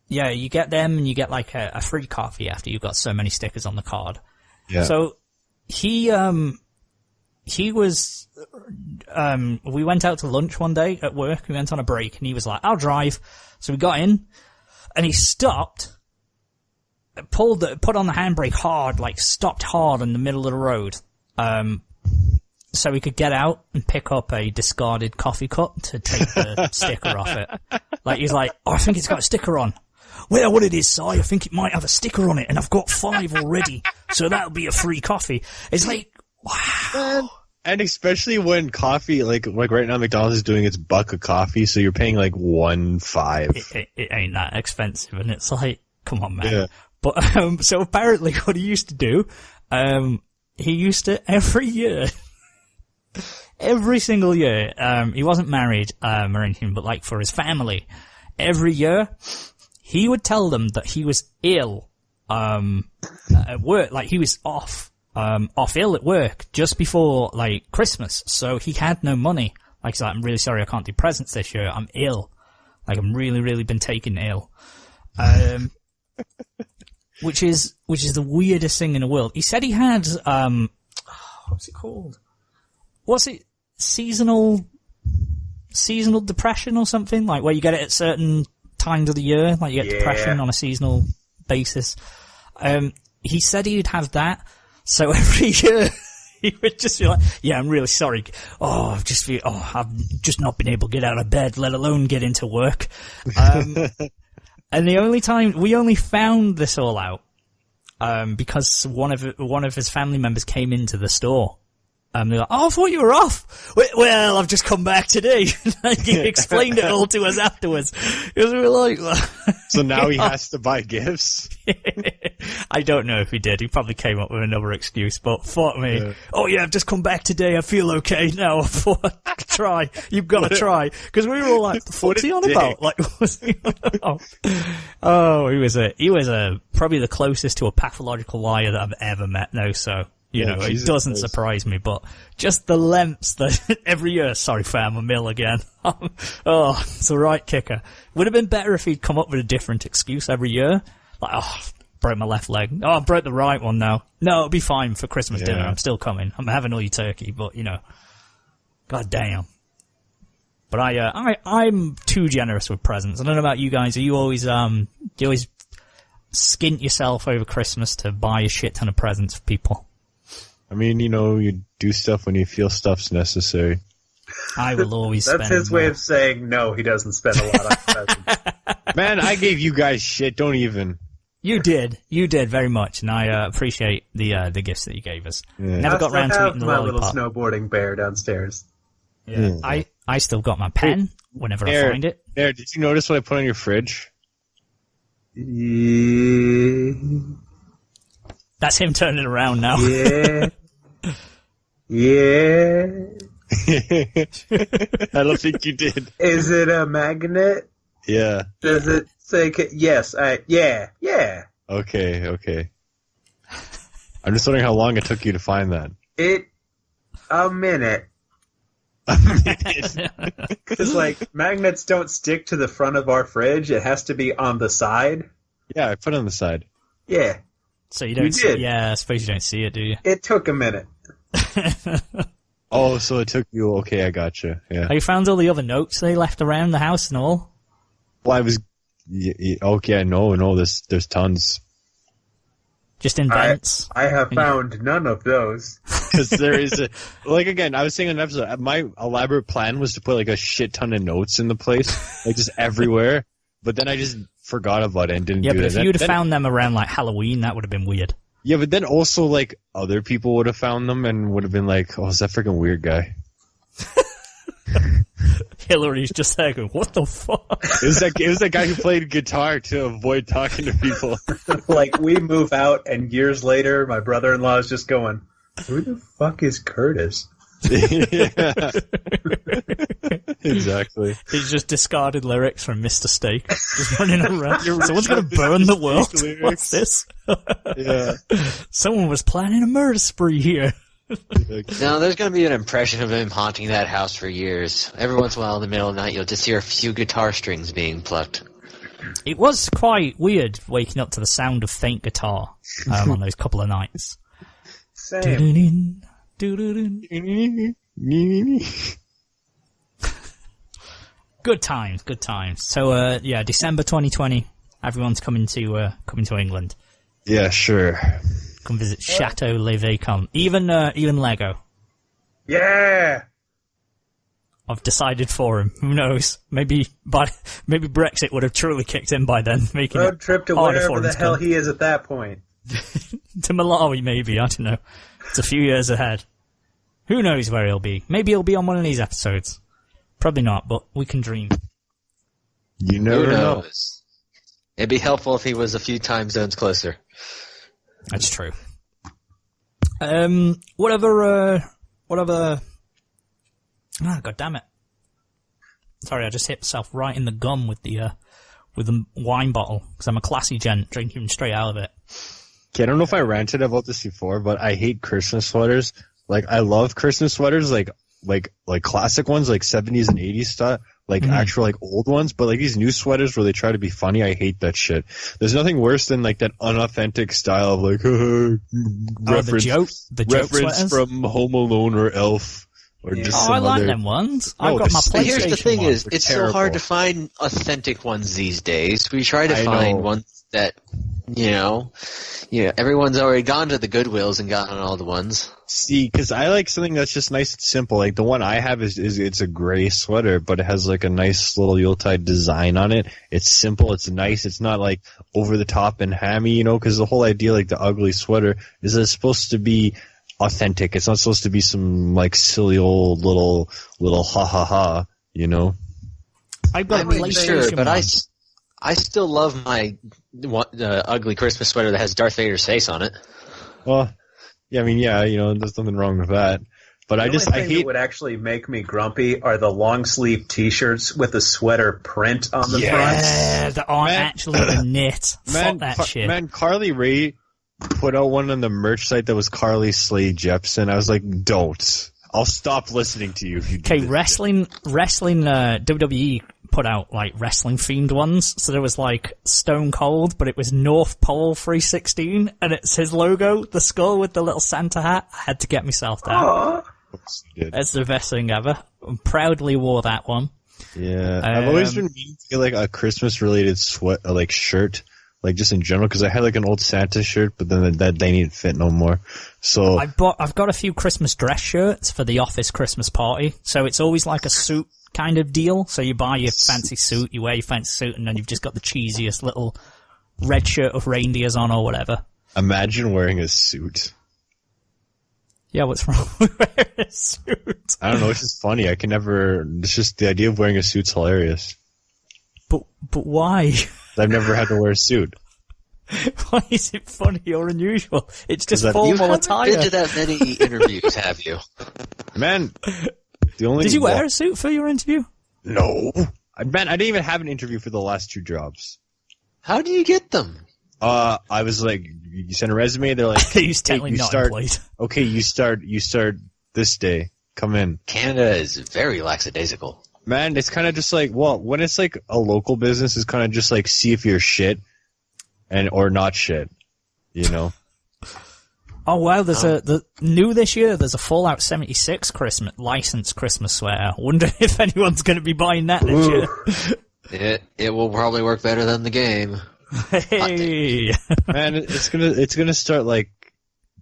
Yeah, you get them, and you get like a free coffee after you've got so many stickers on the card. Yeah. So he was, we went out to lunch one day at work. We went on a break and he was like, I'll drive. So we got in and he stopped, put on the handbrake hard, like stopped hard in the middle of the road. So we could get out and pick up a discarded coffee cup to take the sticker off it. Like he's like, oh, I think it's got a sticker on. Well, what it is, Si, I think it might have a sticker on it and I've got 5 already. So that'll be a free coffee. It's like, wow. And especially when coffee, like right now, McDonald's is doing its buck of coffee, so you're paying like $1.05. It ain't that expensive, and it's like, come on, man. Yeah. But so apparently, what he used to do, he used to every year, every single year. He wasn't married or anything, but like for his family, every year he would tell them that he was ill at work, like he was off ill at work just before like Christmas, so he had no money. Like he's like, I'm really sorry I can't do presents this year. I'm ill. Like I'm really been taken ill. Which is the weirdest thing in the world. He said he had what's it called? What's it? Seasonal depression or something, like where you get it at certain times of the year, like you get depression on a seasonal basis. He said he'd have that. So every year he would just be like, yeah, I'm really sorry. I've just not been able to get out of bed, let alone get into work. And the only time we only found this all out, because one of his family members came into the store. They're like, oh, I thought you were off. Well, I've just come back today. Like, he explained it all to us afterwards. Because we were like, so now he has to buy gifts? I don't know if he did. He probably came up with another excuse, but fuck me. Yeah. Oh yeah, I've just come back today. I feel okay now. I thought, try. You've got to try. Because we were all like, what's he on about? Like, what's he on about? Oh, he was probably the closest to a pathological liar that I've ever met now, so. It doesn't surprise me, but just the lengths that every year, sorry fam, I'm ill again. Oh, it's a right kicker. Would have been better if he'd come up with a different excuse every year. Like, oh, broke my left leg. Oh, I broke the right one now. No, it'll be fine for Christmas dinner. I'm still coming. I'm having all your turkey, but god damn. But I'm too generous with presents. I don't know about you guys. Are you always, do you always skint yourself over Christmas to buy a shit ton of presents for people? I mean, you do stuff when you feel stuff's necessary. I will always That's his way of saying no, he doesn't spend a lot on presents. Man, I gave you guys shit, don't even. You did very much, and I appreciate the gifts that you gave us. Yeah. Never got round to eating the my lollipop. little snowboarding bear downstairs. Yeah. I still got my pen whenever I find it. There, did you notice what I put on your fridge? Yeah. That's him turning around now. Yeah. Yeah. I don't think you did. Is it a magnet? Yeah. Does it say... Yes, yeah. Okay. I'm just wondering how long it took you to find that. A minute. Because, like, magnets don't stick to the front of our fridge. It has to be on the side. Yeah, I put it on the side. Yeah. So you don't see did. Yeah, I suppose you don't see it, do you? It took a minute. Oh, so it took you... Okay, I gotcha. Yeah. Have you found all the other notes they left around the house and all? Well, I was... Okay, no, there's tons. Just in vents? I have found none of those. Because there is a... Like, again, I was saying in an episode, my elaborate plan was to put, like, a shit ton of notes in the place. Like, just everywhere. But then I just forgot about it and didn't do it. Yeah, but if you'd have found them around, like, Halloween, that would have been weird. Yeah, but then also, like, other people would have found them and would have been like, oh, is that freaking weird guy? Hillary's just there going, what the fuck? It was that guy who played guitar to avoid talking to people. Like, we move out, and years later, my brother-in-law is just going, who the fuck is Curtis? Yeah. Exactly. He's just discarded lyrics from Mr. Steak. Just running around. Someone's going to burn the world. What's this? Yeah. Someone was planning a murder spree here. No, there's going to be an impression of him haunting that house for years. Every once in a while in the middle of the night, you'll just hear a few guitar strings being plucked. It was quite weird waking up to the sound of faint guitar on those couple of nights. Same. Good times. So, December 2020, everyone's coming to England. Yeah, sure. Come visit Chateau Le Vacant. Even Lego. Yeah! I've decided for him. Who knows? Maybe Brexit would have truly kicked in by then, making Road it trip to harder for wherever him the to hell come. he is at that point. To Malawi, maybe. I don't know. It's a few years ahead. Who knows where he'll be? Maybe he'll be on one of these episodes. Probably not, but we can dream. You never Who know. knows? It'd be helpful if he was a few time zones closer. That's true. Whatever. Ah, god damn it! Sorry, I just hit myself right in the gum with the wine bottle because I'm a classy gent drinking straight out of it. Okay, I don't know if I ranted about this before, but I hate Christmas sweaters. Like, I love Christmas sweaters, like classic ones, like 70s and 80s stuff, like actual, like, old ones, but, like, these new sweaters where they try to be funny, I hate that shit. There's nothing worse than, like, that unauthentic style of, like, reference, the joke reference sweaters? from Home Alone or Elf. Or just Oh, some I like other... them ones. No, I've got my the- PlayStation Here's the thing ones. is, it's terrible. so hard to find authentic ones these days. We try to I find know. ones that, everyone's already gone to the Goodwills and gotten all the ones. See, because I like something that's just nice and simple. Like, the one I have is it's a gray sweater, but it has, like, a nice little Yuletide design on it. It's simple, it's nice, it's not, like, over the top and hammy, because the whole idea, like, the ugly sweater is that it's supposed to be authentic. It's not supposed to be some, like, silly old little ha-ha-ha, I've got a PlayStation Sure, but one. I still love my ugly Christmas sweater that has Darth Vader's face on it. Well, yeah, I mean, there's nothing wrong with that. But The I only thing that hate... would actually make me grumpy are the long sleeve T-shirts with the sweater print on the front. Yeah, that aren't Man- actually the knit. Fuck that shit. Man, Carly Rae put out one on the merch site that was Carly Slade Jepsen. I was like, don't. I'll stop listening to you if you do Okay, this wrestling, WWE put out, like, wrestling-themed ones. So there was, like, Stone Cold, but it was North Pole 316, and it's his logo, the skull with the little Santa hat. I had to get myself that. Aw. shit. That's the best thing ever. Proudly wore that one. Yeah, I've always been meaning to get, like, a Christmas-related shirt, like, just in general, because I had, like, an old Santa shirt, but then that they didn't fit no more. So I've got a few Christmas dress shirts for the office Christmas party. So it's always like a suit kind of deal. So you buy your fancy suit, you wear your fancy suit, and then you've just got the cheesiest little red shirt with reindeers on or whatever. Imagine wearing a suit. Yeah, what's wrong with wearing a suit? I don't know, it's just funny. It's just the idea of wearing a suit's hilarious. But why? I've never had to wear a suit. Why is it funny or unusual? It's just formal attire. You haven't been to that many interviews, have you? Man, the only... Did you wear a suit for your interview? No. Man, I didn't even have an interview for the last 2 jobs. How do you get them? I was like, you send a resume, they're like, He's technically not employed. Okay, you start this day. Come in. Canada is very lackadaisical. Man, it's kind of just like, well, when it's like a local business, it's kind of just like, see if you're shit or not shit, you know? Oh wow, the new this year, there's a Fallout 76 licensed Christmas sweater. Wonder if anyone's going to be buying that this year. It will probably work better than the game. Hey! Man, it's gonna start like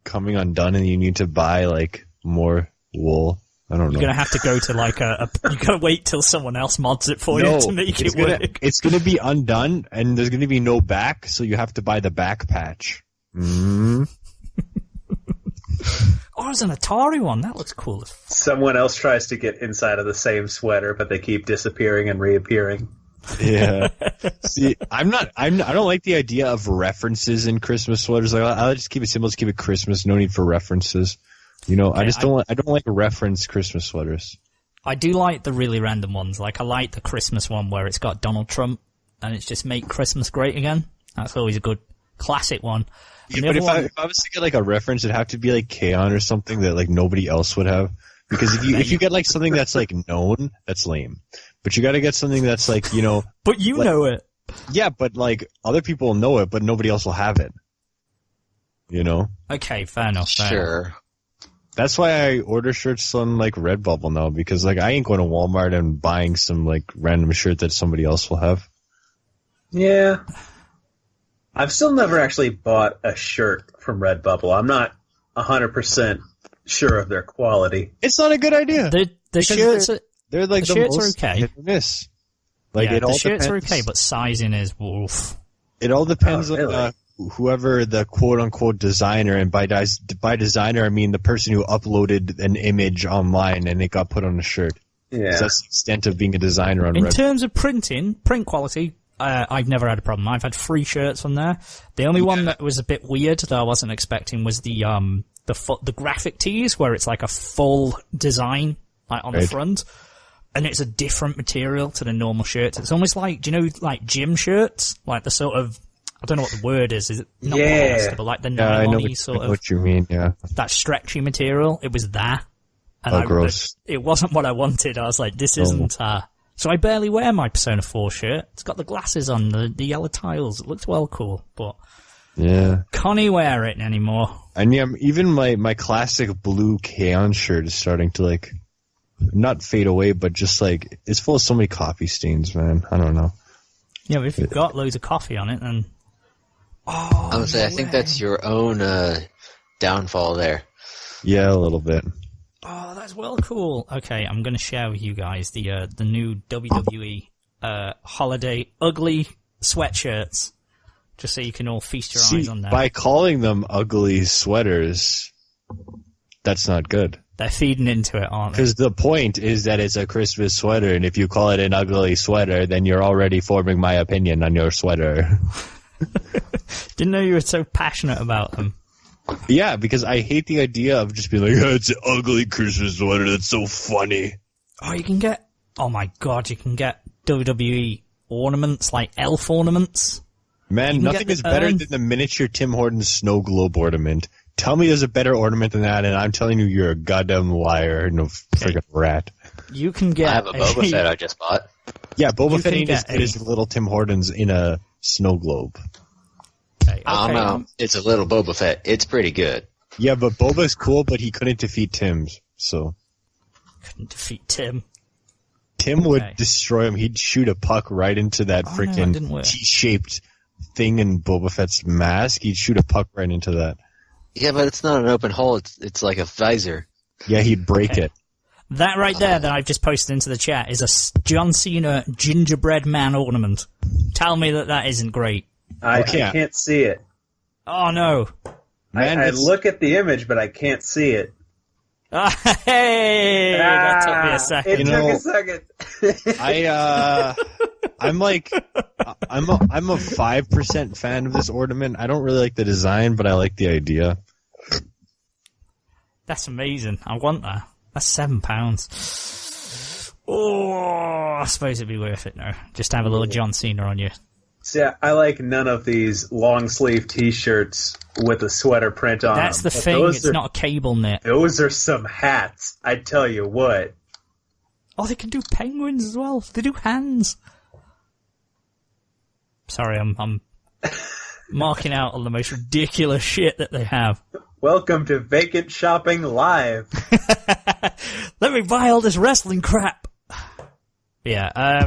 coming undone and you need to buy like more wool. I don't know. You're gonna have to go to like you gotta wait till someone else mods it for you to make it work. It's gonna be undone and there's gonna be no back, so you have to buy the back patch. Mm-hmm. Oh, there's an Atari one. That looks cool. Someone else tries to get inside of the same sweater, but they keep disappearing and reappearing. Yeah. See, I don't like the idea of references in Christmas sweaters. Like, I'll just keep it simple, just keep it Christmas, no need for references. You know, okay, I don't like reference Christmas sweaters. I do like the really random ones. Like, I like the Christmas one where it's got Donald Trump and it's just make Christmas great again. That's always a good classic one. Yeah, but if I was to get like a reference, it'd have to be like K-On! Or something that like nobody else would have. Because if you get like something that's like known, that's lame. But you got to get something that's like, you know. But you like, know it. Yeah, but like other people know it, but nobody else will have it. You know. Okay, fair enough. Sure. That's why I order shirts on like Redbubble now, because like I ain't going to Walmart and buying some like random shirt that somebody else will have. Yeah. I've still never actually bought a shirt from Redbubble. I'm not 100% sure of their quality. It's not a good idea. The shirts they're like the shirts most are okay. hit or miss. Like yeah, it all the shirts depends. are okay, but sizing is wolf. It all depends really? on whoever the quote-unquote designer, and by designer I mean the person who uploaded an image online and it got put on a shirt. Yeah. So that's the extent of being a designer on In Redbubble. terms of print quality, I've never had a problem. I've had 3 shirts from there. The only one that was a bit weird that I wasn't expecting was the graphic tees where it's like a full design like on the front, and it's a different material to the normal shirts. It's almost like, do you know, like gym shirts, like the sort of, I don't know what the word is. Is it not polyester, but like the nylon-y sort of? What you mean? Yeah. That stretchy material. It was that. And gross. It wasn't what I wanted. I was like, this isn't. So I barely wear my Persona 4 shirt. It's got the glasses on, the yellow tiles. It looks well cool, but yeah, can't wear it anymore. And yeah, even my classic blue K-On! Shirt is starting to like not fade away, but just like it's full of so many coffee stains, man. I don't know. Yeah, but if you've got loads of coffee on it, then I would say I think that's your own downfall there. Yeah, a little bit. Oh, that's well cool. Okay, I'm going to share with you guys the new WWE holiday ugly sweatshirts, just so you can all feast your eyes on them. By calling them ugly sweaters, that's not good. They're feeding into it, aren't they? Because the point is that it's a Christmas sweater, and if you call it an ugly sweater, then you're already forming my opinion on your sweater. Didn't know you were so passionate about them. Yeah, because I hate the idea of just being like, oh, it's an ugly Christmas sweater, that's so funny. Oh, you can get WWE ornaments, like elf ornaments. Man, nothing is better than the miniature Tim Hortons snow globe ornament. Tell me there's a better ornament than that, and I'm telling you you're a goddamn liar and a friggin' rat. You can get I have a Boba Fett I just bought. Yeah, Boba Fett ain't as good as little Tim Hortons in a snow globe. Okay. I don't know. It's a little Boba Fett. It's pretty good. Yeah, but Boba's cool, but he couldn't defeat Tim's, so. Couldn't defeat Tim. Tim would destroy him. He'd shoot a puck right into that freaking T-shaped thing in Boba Fett's mask. He'd shoot a puck right into that. Yeah, but it's not an open hole. It's like a visor. Yeah, he'd break it. That right there that I've just posted into the chat is a John Cena gingerbread man ornament. Tell me that isn't great. I can't see it. Oh no. Man, I look at the image, but I can't see it. Hey, that took me a second. It took a second. I'm a 5% fan of this ornament. I don't really like the design, but I like the idea. That's amazing. I want that. That's £7. Oh, I suppose it'd be worth it now. Just to have a little John Cena on you. See, I like none of these long sleeve T-shirts with a sweater print on That's them. the thing. It's not a cable knit. Those are some hats. I tell you what. Oh, they can do penguins as well. They do hands. Sorry, I'm marking out all the most ridiculous shit that they have. Welcome to Vacant Shopping Live. Let me buy all this wrestling crap. Yeah,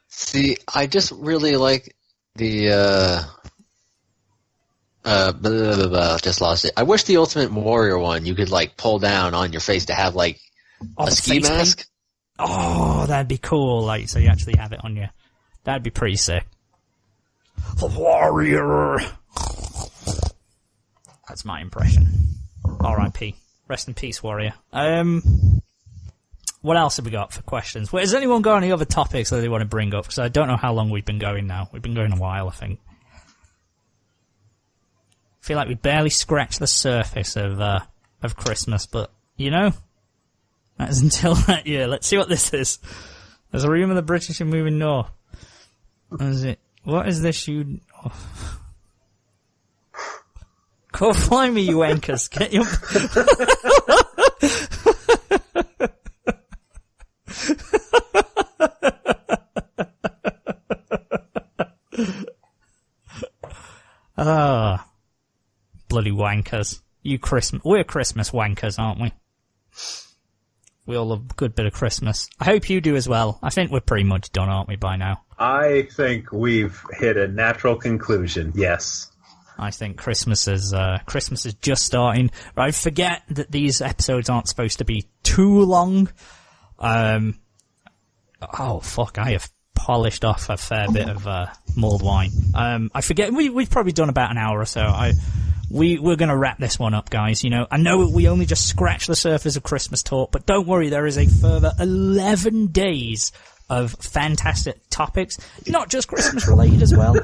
See, I just really like the just lost it. I wish the Ultimate Warrior one you could like pull down on your face to have like a ski mask. Paint? Oh, that'd be cool. Like, so you actually have it on you. That'd be pretty sick. The Warrior. That's my impression. R.I.P. Rest in peace, Warrior. What else have we got for questions? Well, has anyone got any other topics that they want to bring up? Because I don't know how long we've been going now. We've been going a while, I think. I feel like we barely scratched the surface of Christmas, but, you know, that is until that year. Let's see what this is. There's a rumour the British are moving north. What is it? What is this you... Oh. Go find me, you wankers. Get your... Ah, bloody wankers. We're Christmas wankers, aren't we? We all love a good bit of Christmas. I hope you do as well. I think we're pretty much done, aren't we, by now? I think we've hit a natural conclusion, yes. I think Christmas is just starting. I forget that these episodes aren't supposed to be too long. Oh fuck! I have polished off a fair bit of mulled wine. I forget we've probably done about an hour or so. We're gonna wrap this one up, guys. You know, I know we only just scratched the surface of Christmas talk, but don't worry, there is a further 11 days of fantastic topics, not just Christmas related as well.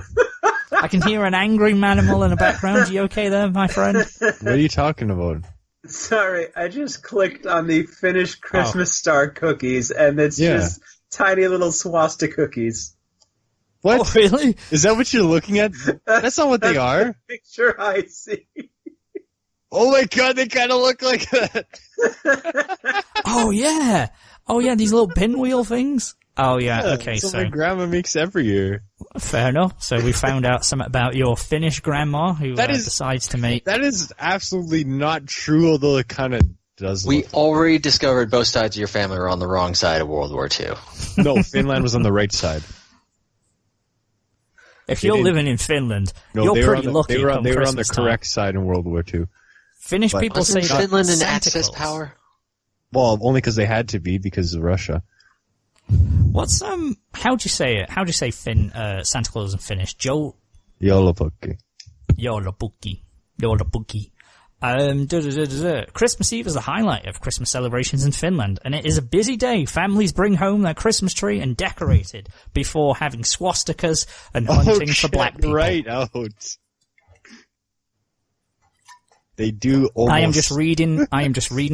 I can hear an angry Manimal in the background. You okay there, my friend? What are you talking about? Sorry, I just clicked on the finished Christmas star cookies, and it's just tiny little swastika cookies. What? Oh, really? Is that what you're looking at? That's not what they are. The picture I see. Oh my god, they kind of look like that. Oh yeah, these little pinwheel things. Oh yeah, okay, that's so what my grandma makes every year. Fair enough. So we found out something about your Finnish grandma who decides to make... That is absolutely not true, although it kind of does We look... already discovered both sides of your family were on the wrong side of World War II. No, Finland was on the right side. If you're living in Finland, you're pretty lucky. They were on the Christmas correct time. side in World War II. Finnish people say that Finland in Santa Axis Claus. power? Well, only because they had to be because of Russia. What's how'd you say it? How'd you say Santa Claus in Finnish? Joulupukki. Joulupukki. Christmas Eve is the highlight of Christmas celebrations in Finland, and it is a busy day. Families bring home their Christmas tree and decorate it before having swastikas and hunting for black people. Right out. They do almost... I am just reading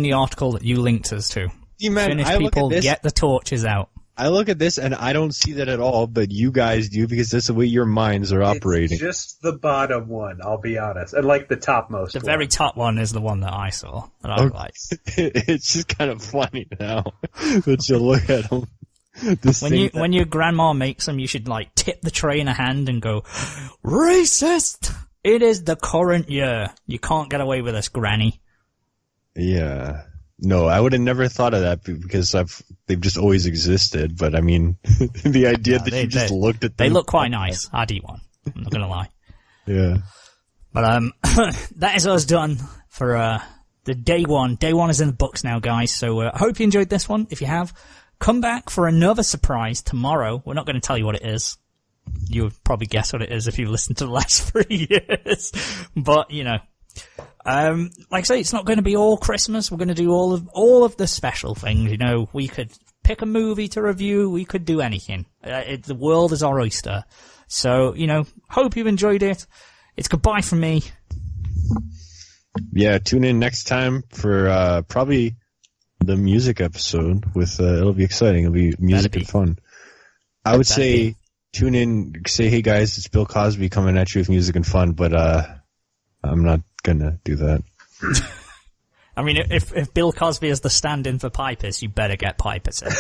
the article that you linked us to. Man, Finnish people get the torches out. I look at this and I don't see that at all, but you guys do because that's the way your minds are operating. It's just the bottom one, I'll be honest. And like the topmost The one. very top one is the one that I saw. That I like. It's just kind of funny now that you look at them. When your grandma makes them, you should like tip the tray in a hand and go, "Racist! It is the current year. You can't get away with this, Granny." Yeah. No, I would have never thought of that because they've just always existed. But I mean, the idea that you just looked at them. They look quite nice. I'd eat one. I'm not gonna lie. Yeah. But that is us done for the day one. Day one is in the books now, guys. So I hope you enjoyed this one. If you have, come back for another surprise tomorrow. We're not going to tell you what it is. You'll probably guess what it is if you listened to the last 3 years. But, like I say, it's not going to be all Christmas. We're going to do all of the special things. We could pick a movie to review. We could do anything. The world is our oyster. So, hope you've enjoyed it. It's goodbye from me. Yeah, tune in next time for probably the music episode. It'll be exciting. It'll be music and fun. I would say tune in. Say, hey guys, it's Bill Cosby coming at you with music and fun. But I'm not gonna do that. I mean, if Bill Cosby is the stand-in for Pipers, you better get Pipers in.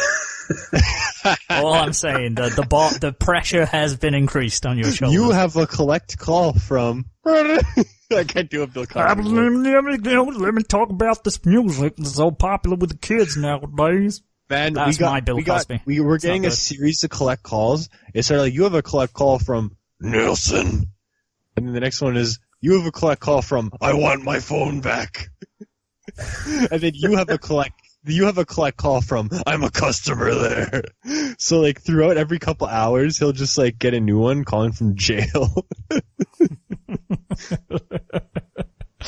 All I'm saying, the pressure has been increased on your shoulders. You have a collect call from. I can't do a Bill Cosby. Let me talk about this music that's so popular with the kids nowadays. Man, that's my Bill Cosby. We were getting a series of collect calls. It started like, you have a collect call from Nelson. And then the next one is, you have a collect call from, I want my phone back. And then you have a collect call from, I'm a customer there. So like throughout every couple hours, he'll just like get a new one calling from jail.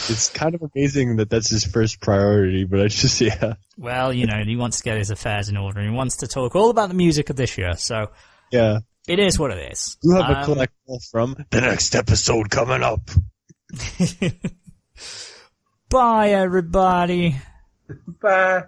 It's kind of amazing that that's his first priority, but it's just, yeah. Well, he wants to get his affairs in order. He wants to talk all about the music of this year, so yeah, it is what it is. You have a collect call from the next episode coming up. Bye, everybody. Bye.